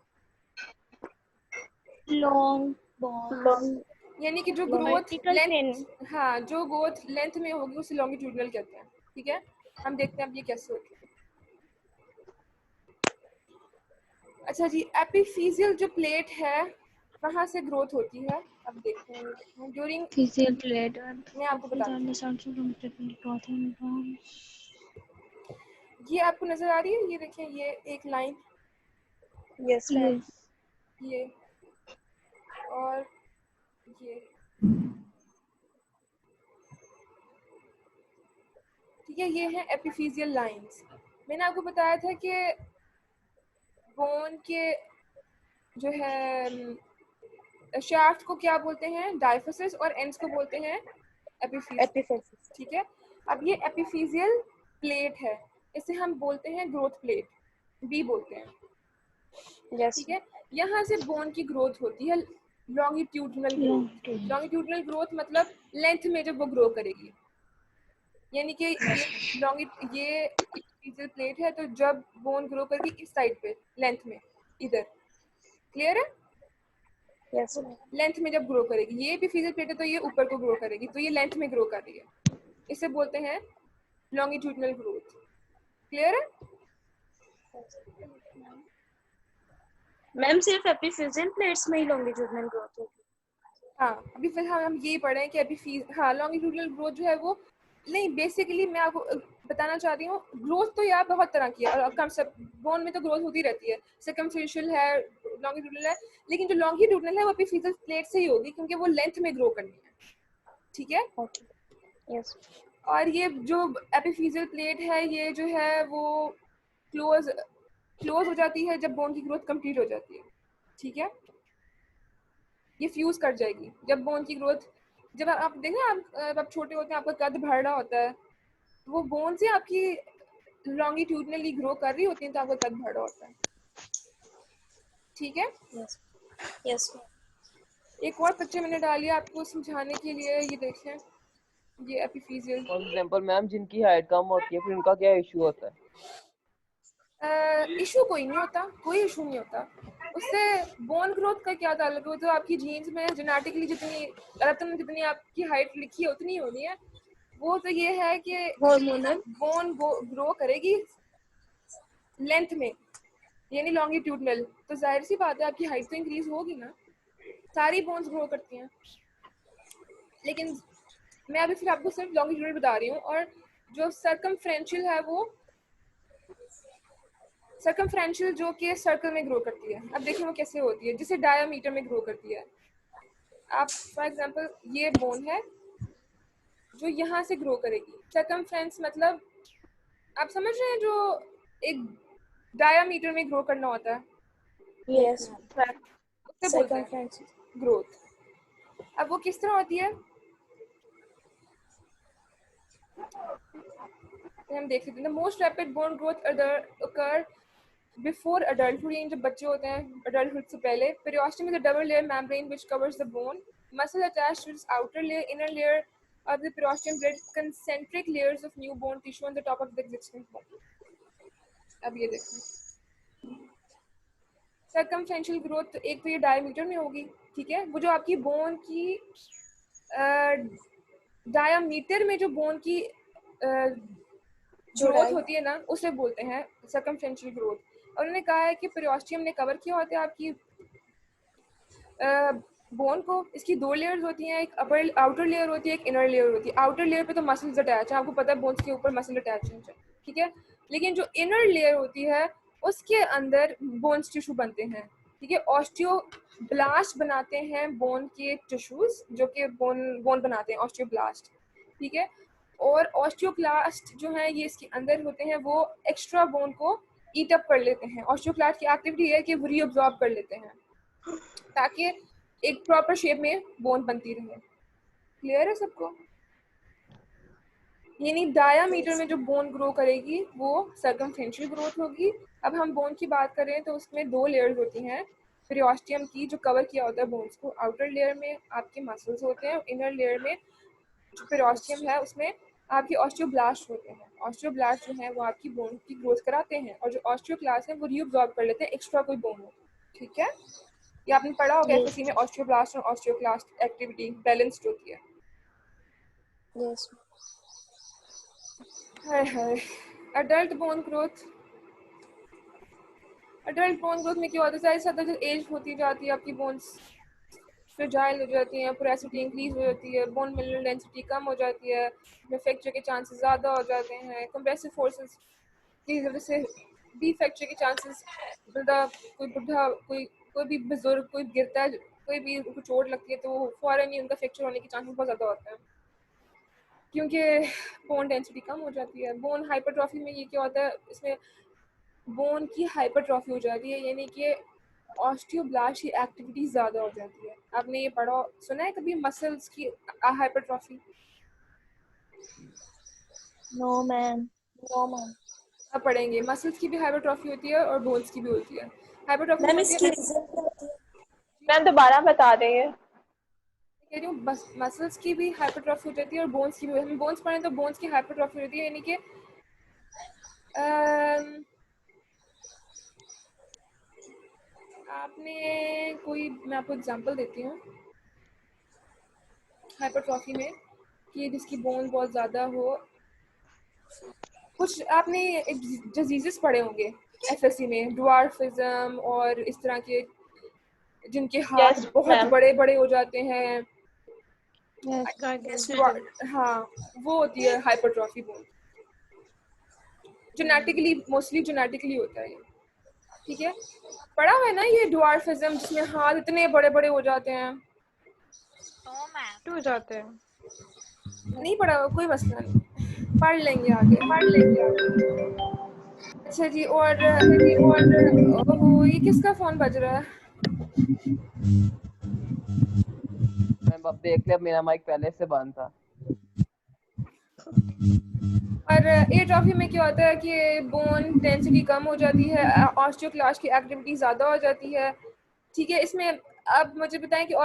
long bone. यानी कि जो ग्रोथ लेंथ, हाँ, जो ग्रोथ लेंथ में होगी उसे लॉन्गिट्यूडनल कहते हैं, ठीक है। हम देखते हैं अब ये कैसे होती है। अच्छा जी, एपिफिजियल जो प्लेट है कहाँ से ग्रोथ होती है? अब देखते हैं ड्यूरिंग फिजियल प्लेट। मैं आपको बताती हूँ। ये आपको नजर आ रही है, ये देखिए, ये एक लाइन, यस मैम। ये और ये, ठीक है, ये है एपिफिजियल लाइंस। मैंने आपको बताया था कि बोन के जो है शाफ्ट को क्या बोलते हैं? डायफिसिस, और एंड्स को बोलते हैं एपिफिस, ठीक है। अब ये एपिफिजियल प्लेट है, इसे हम बोलते हैं ग्रोथ प्लेट, बी बोलते हैं, ठीक है। यहाँ से बोन की ग्रोथ होती है लॉन्गिट्यूडनल ग्रोथ। लॉन्गिट्यूडनल ग्रोथ मतलब लेंथ में जब वो ग्रो करेगी, यानी कि ये एपिफिजियल प्लेट है, तो जब बोन ग्रो करेगी इस साइड पे लेंथ में, इधर, क्लियर है? यस। लेंथ में जब ग्रो करेगी, ये एपिफिजियल प्लेट है तो ये ऊपर को ग्रो करेगी, तो ये लेंथ में ग्रो कर रही है, इसे बोलते हैं लॉन्गिट्यूडनल ग्रोथ, क्लियर है? मैम सिर्फ एपिफिजियल प्लेट्स में ही लॉन्गिट्यूडनल ग्रोथ होगी? हाँ, अभी फिलहाल हम यही पढ़ रहे हैं कि हाँ, लॉन्गिट्यूडनल ग्रोथ जो है वो नहीं, बेसिकली मैं आपको बताना चाह रही हूँ, ग्रोथ तो यार बहुत तरह की है, और कम सब बोन में तो ग्रोथ होती रहती है, सर्कमफरेंशियल है, लॉन्गिट्यूडनल है, लेकिन जो लॉन्गिट्यूडनल है वो एपिफिजियल प्लेट से ही होगी क्योंकि वो लेंथ में ग्रो करनी है, ठीक है। यस। और ये जो एपिफिजियल प्लेट है ये जो है वो क्लोज हो जाती है जब बोन की ग्रोथ कंप्लीट हो जाती है, ठीक है। ये फ्यूज कर जाएगी जब बोन की ग्रोथ, जब आप देखें आप छोटे होते हैं, आपका कद बढ़ रहा होता है, वो बोन से आपकी लॉन्गिट्यूडनली ग्रो कर रही होती हैं तो आपका कद बड़ा होता है। ठीक है, यस यस एक और पिक्चर मैंने डाली है आपको समझाने के लिए, ये देखें, ये एपिफिजियल। फॉर एग्जांपल मैम जिनकी हाइट कम होती है फिर उनका क्या इशू होता है? इशू कोई नहीं होता, कोई इशू नहीं होता उससे। बोन ग्रोथ का क्या ताल्लुक है? वो तो आपकी जीन्स में जेनेटिकली जितनी जितनी आपकी हाइट लिखी है उतनी होनी है। वो तो ये है कि हार्मोनल बोन ग्रो करेगी लेंथ में, यानी लॉन्गिट्यूडनल, तो जाहिर सी बात है आपकी हाइट तो इंक्रीज होगी ना, सारी बोन्स ग्रो करती हैं। लेकिन मैं अभी फिर आपको सिर्फ लॉन्गिट्यूडनल बता रही हूँ, और जो सर्कमफ्रेंशियल है वो सर्कमफ्रेंशियल जो कि सर्कल में ग्रो करती है। अब देखिए वो कैसे होती है, जिसे डायामीटर में ग्रो करती है। आप फॉर एग्जांपल ये बोन है जो यहाँ से ग्रो करेगी। सर्कमफ्रेंस मतलब आप समझ रहे हैं, जो एक डायामीटर में ग्रो करना होता है, यस उससे बोलते हैं सर्कमफ्रेंस ग्रोथ। अब वो किस तरह होती है हम देख लेते हैं। Most rapid bone growth occur before adulthood, यानी जब बच्चे होते हैं अडल्टहुड से पहले। Periosteum is a double layer membrane which covers the bone, muscle attached to its outer layer, inner layer of the periosteum breed concentric layers of new bone tissue on the top of the existing bone। अब ये देखो circumferential growth, एक तो ये diameter में होगी, ठीक है, वो जो आपकी बोन की डायमीटर में जो बोन की ग्रोथ होती है ना, उसे बोलते हैं सर्कमफ्रेंशियल ग्रोथ। और उन्होंने कहा है कि पेरियोस्टियम ने कवर किया होता है आपकी बोन को। इसकी दो लेयर्स होती हैं, एक अपर आउटर लेयर होती है, एक इनर लेयर होती है। आउटर लेयर पे तो मसल्स अटैच है, आपको पता है बोन्स के ऊपर मसल अटैचमेंट है, ठीक है। लेकिन जो इनर लेयर होती है उसके अंदर बोन्स टिश्यू बनते हैं, ठीक है। ऑस्टियोब्लास्ट बनाते हैं बोन के टिश्यूज, जो कि बोन बनाते हैं ऑस्टियोब्लास्ट, ठीक है। और ऑस्टियोक्लास्ट जो है ये इसके अंदर होते हैं, वो एक्स्ट्रा बोन को ईट अप कर लेते हैं। ऑस्टियोक्लास्ट की एक्टिविटी है कि वो रीअब्जॉर्ब कर लेते हैं ताकि एक प्रॉपर शेप में बोन बनती रहे। क्लियर है सबको? यानी डायामीटर में जो बोन ग्रो करेगी वो सर्कमफ्रेंशियल ग्रोथ होगी। अब हम बोन की बात करें तो उसमें दो लेयर्स होती हैं पेरियोस्टियम की, जो कवर किया होता है बोन्स को। आउटर लेयर में आपके मसल्स होते हैं, इनर लेयर में जो पेरियोस्टियम है उसमें आपके ऑस्टियोब्लास्ट होते हैं। ऑस्टियोब्लास्ट जो है वो आपकी बोन की ग्रोथ कराते हैं, और जो ऑस्टियोक्लास्ट है वो रीअब्जॉर्ब कर लेते हैं एक्स्ट्रा कोई बोन हो, ठीक है। ये आपने पढ़ा होगा एफएससी में, ऑस्टियोब्लास्ट और ऑस्टियोक्लास्ट एक्टिविटी बैलेंस्ड होती है। Yes hi hi. Adult bone growth, adult bone growth में क्या होता है, साथ साथ एज होती जाती है आपकी बोन्स फ्रेजाइल हो जाती हैं, पोरेसिटी इंक्रीज हो जाती है, बोन मिनरल डेंसिटी कम हो जाती है, में फ्रैक्चर के चांसेस ज़्यादा हो जाते हैं। कंप्रेसिव फोर्सेस की वजह से भी फ्रैक्चर के चांसेस, कोई बुढ़ा कोई भी बुजुर्ग कोई गिरता है, कोई भी उनको चोट लगती है तो फौरन ही उनका फ्रैक्चर होने के चांसेस बहुत ज़्यादा होते हैं, क्योंकि बोन डेंसिटी कम हो जाती है। बोन हाइपरट्रॉफी में ये क्या होता है, इसमें बोन की हाइपरट्रॉफी हो जाती है, यानी कि ऑस्टियोब्लास्ट की एक्टिविटी ज़्यादा हो जाती है। आपने ये पढ़ा सुना है कभी मसल्स की हाइपरट्रॉफी? नो मैम अब पढ़ेंगे, मसल्स की भी हाइपरट्रॉफी होती है और बोन्स की भी होती है। हाइपरट्रॉफी मैम होती इसकी है, रीजन क्या होती है? मैम दोबारा बता देंगे। कह रही हूँ बस मसल्स की भी हाइपरट्रॉफी हो जाती है और बोन्स की भी। हम बोन्स पढ़ें तो बोन्स की हाइपरट्रॉफी होती है, यानी कि आपने कोई, मैं आपको एग्जांपल देती हूँ हाइपरट्रॉफी में कि जिसकी बोन बहुत ज़्यादा हो। कुछ आपने डिजीजेस पढ़े होंगे एफएससी में, ड्वार्फिज्म और इस तरह के, जिनके हाथ Yes, बहुत ma'am. बड़े बड़े हो जाते हैं। यस हाँ, वो होती है hypertrophy bone. Genetically, mostly genetically होता है ये, ठीक है। पढ़ा हुआ है ना ये ड्वार्फिज्म, जिसमें हाथ इतने बड़े बड़े हो जाते हैं? No ma'am. हो जाते हैं। नहीं पढ़ा हुआ, कोई मसला नहीं, पढ़ लेंगे आगे। अच्छा जी, और ओहो, ये किसका फोन बज रहा है? मैं अब देख लिया, मेरा माइक पहले से बंद था। और एट्रोफी में क्या होता है कि बोन डेंसिटी कम हो जाती है, ऑस्टियोक्लास्ट की एक्टिविटी ज़्यादा हो जाती है। ठीक है, इसमें अब मुझे बताएं कि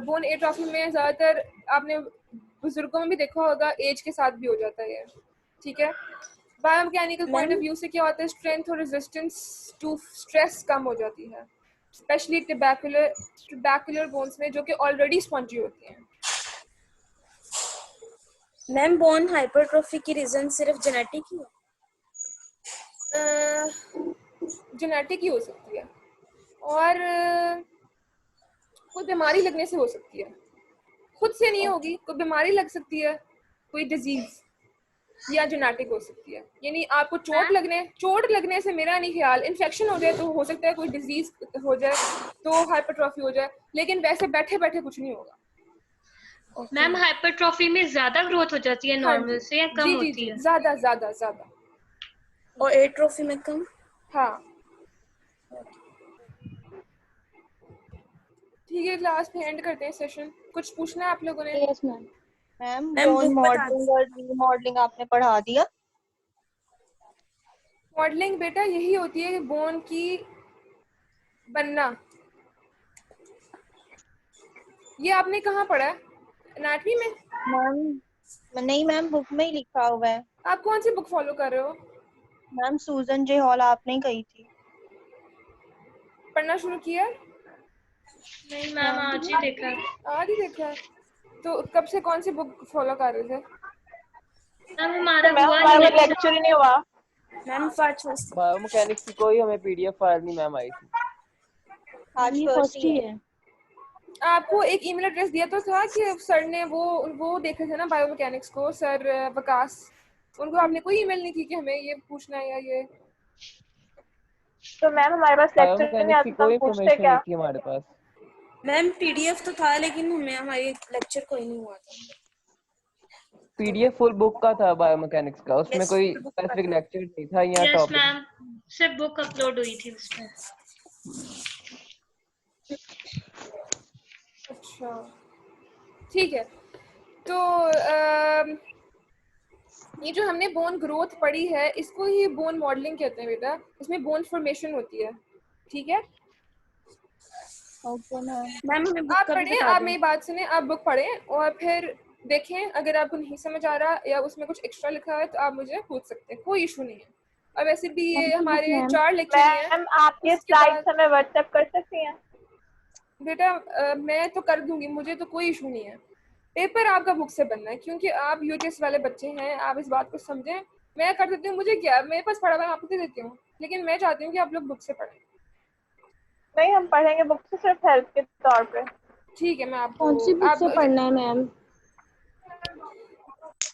बोन एट्रोफी में ज़्यादातर आपने बुजुर्गों में भी देखा होगा, एज के साथ भी हो जाता है। ठीक है, बायोमैकेनिकल पॉइंट ऑफ व्यू से क्या होता है, स्ट्रेंथ और रेजिस्टेंस टू स्ट्रेस कम हो जाती है, स्पेशली ट्यूबैकुलर बोन्स में जो कि ऑलरेडी स्पॉन्जी होती हैं। मैम बोन हाइपरट्रोफी की रीजन सिर्फ जेनेटिक ही है? जेनेटिक ही हो सकती है, और कोई बीमारी लगने से हो सकती है, खुद से नहीं होगी, कोई बीमारी लग सकती है, कोई डिजीज, या जेनेटिक हो सकती है। यानी आपको चोट लगने से मेरा नहीं ख्याल, इन्फेक्शन हो जाए तो हो सकता है कोई डिजीज हो जाए तो हाइपरट्रॉफी हो जाए, लेकिन वैसे बैठे बैठे कुछ नहीं होगा। मैम हाइपरट्रॉफी में ज्यादा ग्रोथ हो जाती है नॉर्मल से या कम होती है? ज्यादा ज्यादा ज्यादा। और एट्रोफी में कम? हाँ ठीक है, क्लास में एंड करते हैं सेशन। कुछ पूछना है आप लोगों ने? Yes ma'am. Ma'am bone modelling और रीमॉडलिंग आपने पढ़ा दिया? मॉडलिंग बेटा यही होती है कि बोन की बनना। ये आपने कहाँ पढ़ा है, एनाटॉमी में? मैम नहीं मैम, बुक में ही लिखा हुआ है। आप कौन सी बुक फॉलो कर रहे हो? मैम सूजन जे हॉल आपने ही कही थी। पढ़ना शुरू किया? नहीं मैम, आज ही देखा। आज ही देखा? तो कब से कौन सी बुक फॉलो कर रहे थे? मैम हमारा लेक्चर ही नहीं हुआ मैम। बायोमैकेनिक्स की कोई हमें पीडीएफ फाइल नहीं मैम आई थी। आज फर्स्ट ही है। आपको एक ईमेल एड्रेस दिया तो था कि सर ने वो देखे थे ना बायोमैकेनिक्स को, सर वकास, उनको आपने कोई ईमेल नहीं की कि हमें ये पूछना है या ये? तो मैम हमारे पास लेक्चर नहीं आता, कोई पूछते इन्फॉर्मेशन क्या? नहीं थी हमारे पास। मैम पीडीएफ तो था लेकिन हमारे लेक्चर कोई नहीं हुआ था। पीडीएफ फुल बुक का था बायोमैकेनिक्स का, उसमें कोई स्पेसिफिक लेक्चर नहीं था या यस टॉपिक। मैम, सिर्फ बुक अपलोड हुई थी उसमें। अच्छा ठीक है, तो ये जो हमने बोन ग्रोथ पढ़ी है इसको ही बोन मॉडलिंग कहते हैं बेटा। इसमें बोन फॉर्मेशन होती है। ठीक है, ओके मैम हमें आप पढ़ें, आप मेरी बात सुने, आप बुक पढ़ें और फिर देखें, अगर आपको नहीं समझ आ रहा या उसमें कुछ एक्स्ट्रा लिखा है तो आप मुझे पूछ सकते हैं, कोई इशू नहीं है। और वैसे भी ये हमारे 4 लेक्चर हैं। मैम आप ये स्लाइड्स हमें व्हाट्सएप कर सकती हैं? बेटा मैं तो कर दूंगी, मुझे तो कोई इशू नहीं है। पेपर आपका बुक से बनना है क्योंकि आप यूटीएस वाले बच्चे हैं, आप इस बात को समझें। मैं कर देती हूँ, मुझे क्या, मेरे पास पढ़ा हुआ है, आपको दे देती हूँ, लेकिन मैं चाहती हूँ कि आप लोग बुक से पढ़ें। नहीं, हम पढ़ेंगे बुक से सिर्फ हेल्प के तौर पे। ठीक है, मैं आपको कौन सी बुक से पढ़ना है मैम?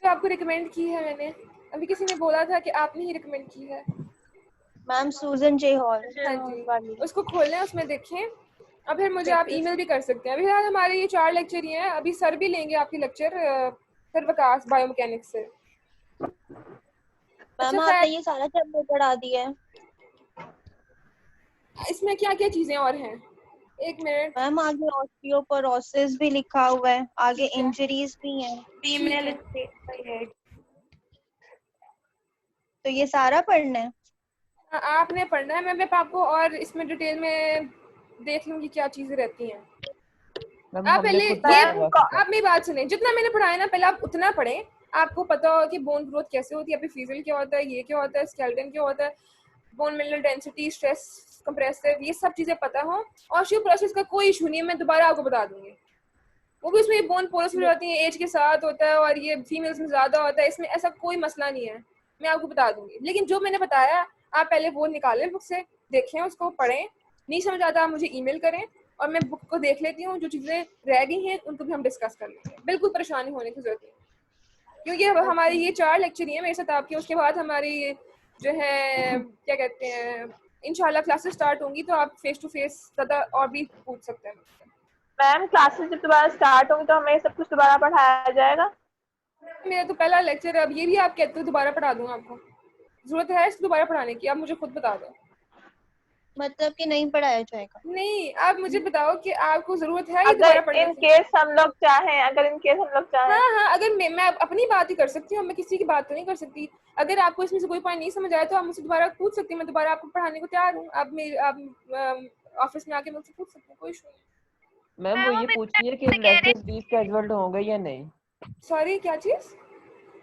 तो आपको रिकमेंड की है मैंने, अभी किसी ने बोला था कि आपने ही रिकमेंड की है। मैम सूजन जे हॉल। हाँ जी, उसको खोलें, उसमें देखें। अब फिर मुझे आप ईमेल भी कर सकते हैं। अभी यार हमारे ये 4 लेक्चर ही हैं, अभी सर भी लेंगे आपके लेक्चर, सर वकास बायोमैकेनिक्स से। मैम आपने ये सारा चैप्टर पढ़ा दिया है? इसमें क्या क्या चीजें और हैं? एक मिनट मैम, आगे ऑस्टियोपोरोसिस भी लिखा हुआ है, आगे इंजरीज भी हैं, फीमेल। तो ये सारा पढ़ना है? आपने पढ़ना है। मैं आपको और इसमें डिटेल में देख लूंगी क्या चीजें रहती हैं। आप पहले आप मेरी बात सुने, जितना मैंने पढ़ाया ना पहले आप उतना पढ़ें, आपको पता हो कि बोन ग्रोथ कैसे होती है, एपिफिजियल क्या होता है, ये क्या होता है, स्केलेटन क्या होता है, bone mineral density, stress, compressive, ये सब चीजें पता हो। ऑस्टियोपोरोसिस का कोई इशू नहीं है, मैं दोबारा आपको बता दूंगी। वो भी उसमें बोन पोरस हो जाती है, एज के साथ होता है, और ये फीमेल्स में ज्यादा होता है, इसमें ऐसा कोई मसला नहीं है, मैं आपको बता दूंगी। लेकिन जो मैंने बताया आप पहले वो निकालें बुक से, देखें, उसको पढ़ें। नहीं समझ आता आप मुझे ईमेल करें और मैं बुक को देख लेती हूँ, जो चीज़ें रह गई हैं उनको भी हम डिस्कस कर लेंगे। बिल्कुल परेशानी होने की जरूरत नहीं, क्योंकि हमारी ये 4 लेक्चर ही हैं मेरे साथ आपके। उसके बाद हमारी जो है क्या कहते हैं, इंशाल्लाह क्लासेस स्टार्ट होंगी तो आप फेस टू फेस ज़्यादा और भी पूछ सकते हैं। मैम क्लासेस जब दोबारा स्टार्ट होंगी तो हमें सब कुछ दोबारा पढ़ाया जाएगा? मेरा तो पहला लेक्चर है, अब ये भी आप कहते हो दोबारा पढ़ा दूंगा, आपको जरूरत है इसको दोबारा पढ़ाने की? आप मुझे खुद बता दो। मतलब कि नहीं पढ़ाया जाएगा? नहीं, आप मुझे बताओ कि आपको जरूरत है ये दोबारा पढ़ने की? इन केस हम लोग चाहें हाँ, अगर मैं अपनी बात ही कर सकती हूँ, मैं किसी की बात तो नहीं कर सकती। अगर आपको इसमें से कोई पॉइंट नहीं समझ आया तो आप मुझसे दोबारा पूछ सकती हैं, मैं दोबारा आपको पढ़ाने को तैयार हूँ। आप ऑफिस में आके मुझसे पूछ सकते हैं, कोई इशू नहीं। मैम वो ये पूछ रही है कि लेक्चर्स रीस्केड्यूल्ड होंगे या नहीं। सॉरी, क्या चीज?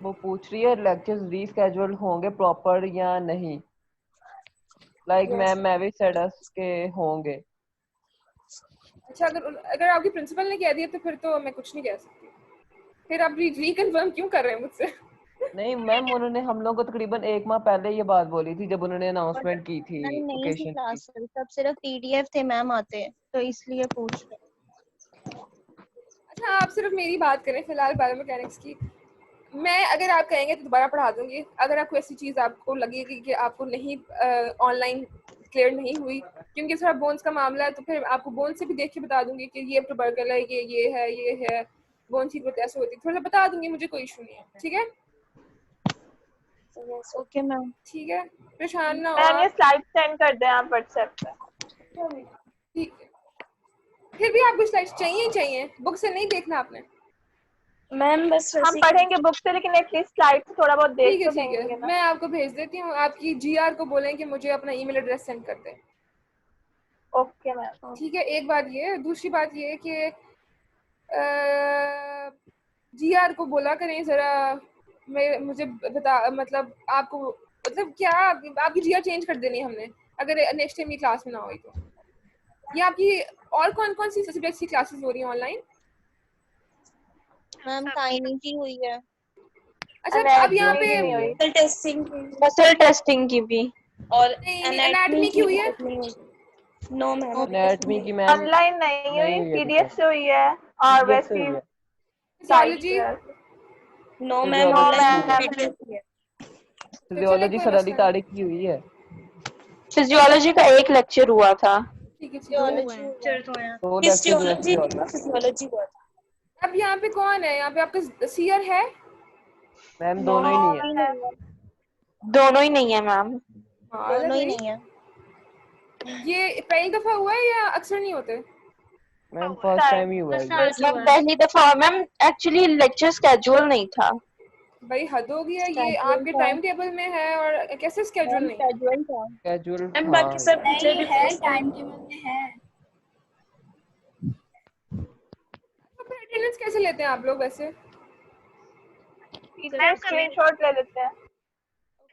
वो पूछ रही है लेक्चर्स रीस्केड्यूल्ड होंगे प्रॉपर या नहीं। लाइक मैम मैं भी सेडस के होंगे। अच्छा, अगर आपकी प्रिंसिपल ने कह दिया तो फिर तो मैं कुछ नहीं कह सकती। फिर आप रिकन्फर्म क्यों कर रहे हैं मुझसे? नहीं मैम, उन्होंने हम लोग को तकरीबन 1 माह पहले ये बात बोली थी जब उन्होंने अनाउंसमेंट की थी नहीं थी वेकेशन की। क्लास, तब सिर्फ पीडीएफ थे मैम आते, तो इसलिए पूछ रहे। अच्छा, आप सिर्फ मेरी बात करें फिलहाल बायोमैकेनिक्स की। मैं अगर आप कहेंगे तो दोबारा पढ़ा दूंगी। अगर आपको ऐसी चीज आपको लगेगी कि आपको नहीं ऑनलाइन क्लियर नहीं हुई, क्योंकि थोड़ा बोन्स का मामला है, तो फिर आपको बोन से भी देख के बता दूंगी कि ये ट्यूबरकल है, ये है बोन की ग्रोथ ऐसे होती है, थोड़ा सा बता दूंगी, मुझे कोई इशू नहीं है। ठीक है? Okay ma'am. ठीक है, परेशान ना हो मैम ये आप। स्लाइड सेंड कर दें आप व्हाट्सएप पे। ठीक है, फिर भी आपको स्लाइड्स चाहिए, बुक से नहीं देखना आपने। मैम बस हम पढ़ेंगे बुक से, लेकिन एटलीस्ट स्लाइड से थोड़ा बहुत देख तो ठीक लेंगे है, ना। मैं आपको भेज देती हूँ। आपकी जीआर को बोलें कि मुझे अपना ईमेल एड्रेस सेंड कर दें। Okay ma'am. ठीक है, एक बात ये। दूसरी बात ये कि जीआर को बोला करें जरा मुझे बता, मतलब आपको मतलब क्या आपकी जीआर चेंज कर देनी है हमने, अगर नेक्स्ट टाइम ये क्लास में ना हुई तो। ये आपकी और कौन कौन सी सब्जेक्ट्स की क्लासेस हो रही हैं ऑनलाइन? मैम काइनी की हुई है। अच्छा, अब यहाँ पे मसल टेस्टिंग की भी और एनाटॉमी की हुई है? नो मैम, एनाटॉमी की मैम ऑनलाइन नहीं हुई, पीडीएफ से हुई है। और वैसे फिजियोलॉजी? नो मैम, फिजियोलॉजी सरली तारीख की हुई है। फिजियोलॉजी का एक लेक्चर हुआ था। ठीक है, फिजियोलॉजी हुआ था। अब यहाँ पे कौन है? यहाँ पे आपका सीयर है? मैम दोनों ही नहीं है। दोनों ही नहीं है मैम। दोनों ही नहीं है। ये पहली दफा हुआ है या अक्सर नहीं होते? मैम फर्स्ट टाइम ही हुआ है। मैम पहली दफा। मैम एक्चुअली लेक्चर स्केड्यूल नहीं था। भाई हद हो गया, ये आपके टाइम टेबल में है और कैसे स्केड्यूल नहीं? स्केड्यूल मैम बाकी सब टीचर है, टाइम टेबल में है। तो फिर अटेंडेंस कैसे लेते हैं आप लोग वैसे? मैम स्क्रीनशॉट ले लेते हैं।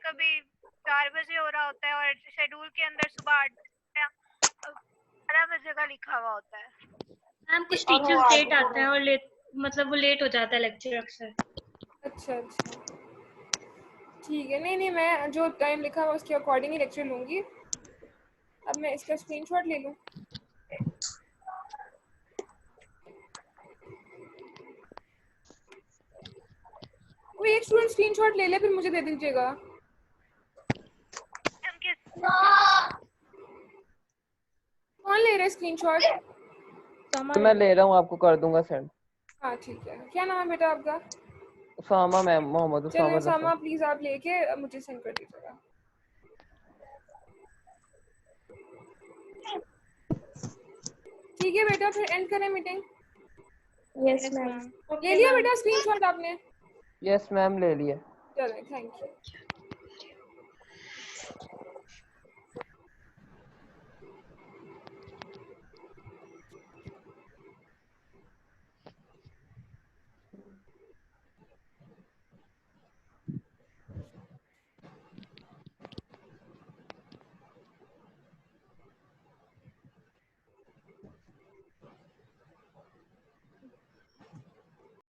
कभी 4 बजे हो रहा होता है और शेड्यूल के अंदर सुबह 8-12 बजे का लिखा हुआ होता है। मैम कुछ टीचर्स लेट आते हैं और मतलब वो लेट हो जाता है लेक्चर अक्सर। अच्छा, ठीक है। नहीं, मैं जो टाइम लिखा हुआ उसके अकॉर्डिंग ही लेक्चर लूंगी। अब मैं इसका स्क्रीनशॉट ले लूं। कोई एक स्टूडेंट स्क्रीनशॉट ले ले, फिर मुझे दे दीजिएगा। कौन ले रहा है स्क्रीनशॉट? मैं ले रहा हूँ, आपको कर दूंगा सेंड। हाँ ठीक है। क्या नाम है बेटा आपका? उसामा मैम, मोहम्मद चलिए उसामा। उसामा, प्लीज आप लेके मुझे सेंड कर दीजिएगा। ठीक है बेटा, फिर एंड करें मीटिंग? Yes ma'am. ले लिया बेटा स्क्रीनशॉट आपने? यस मैम ले लिया। चलो, थैंक यू।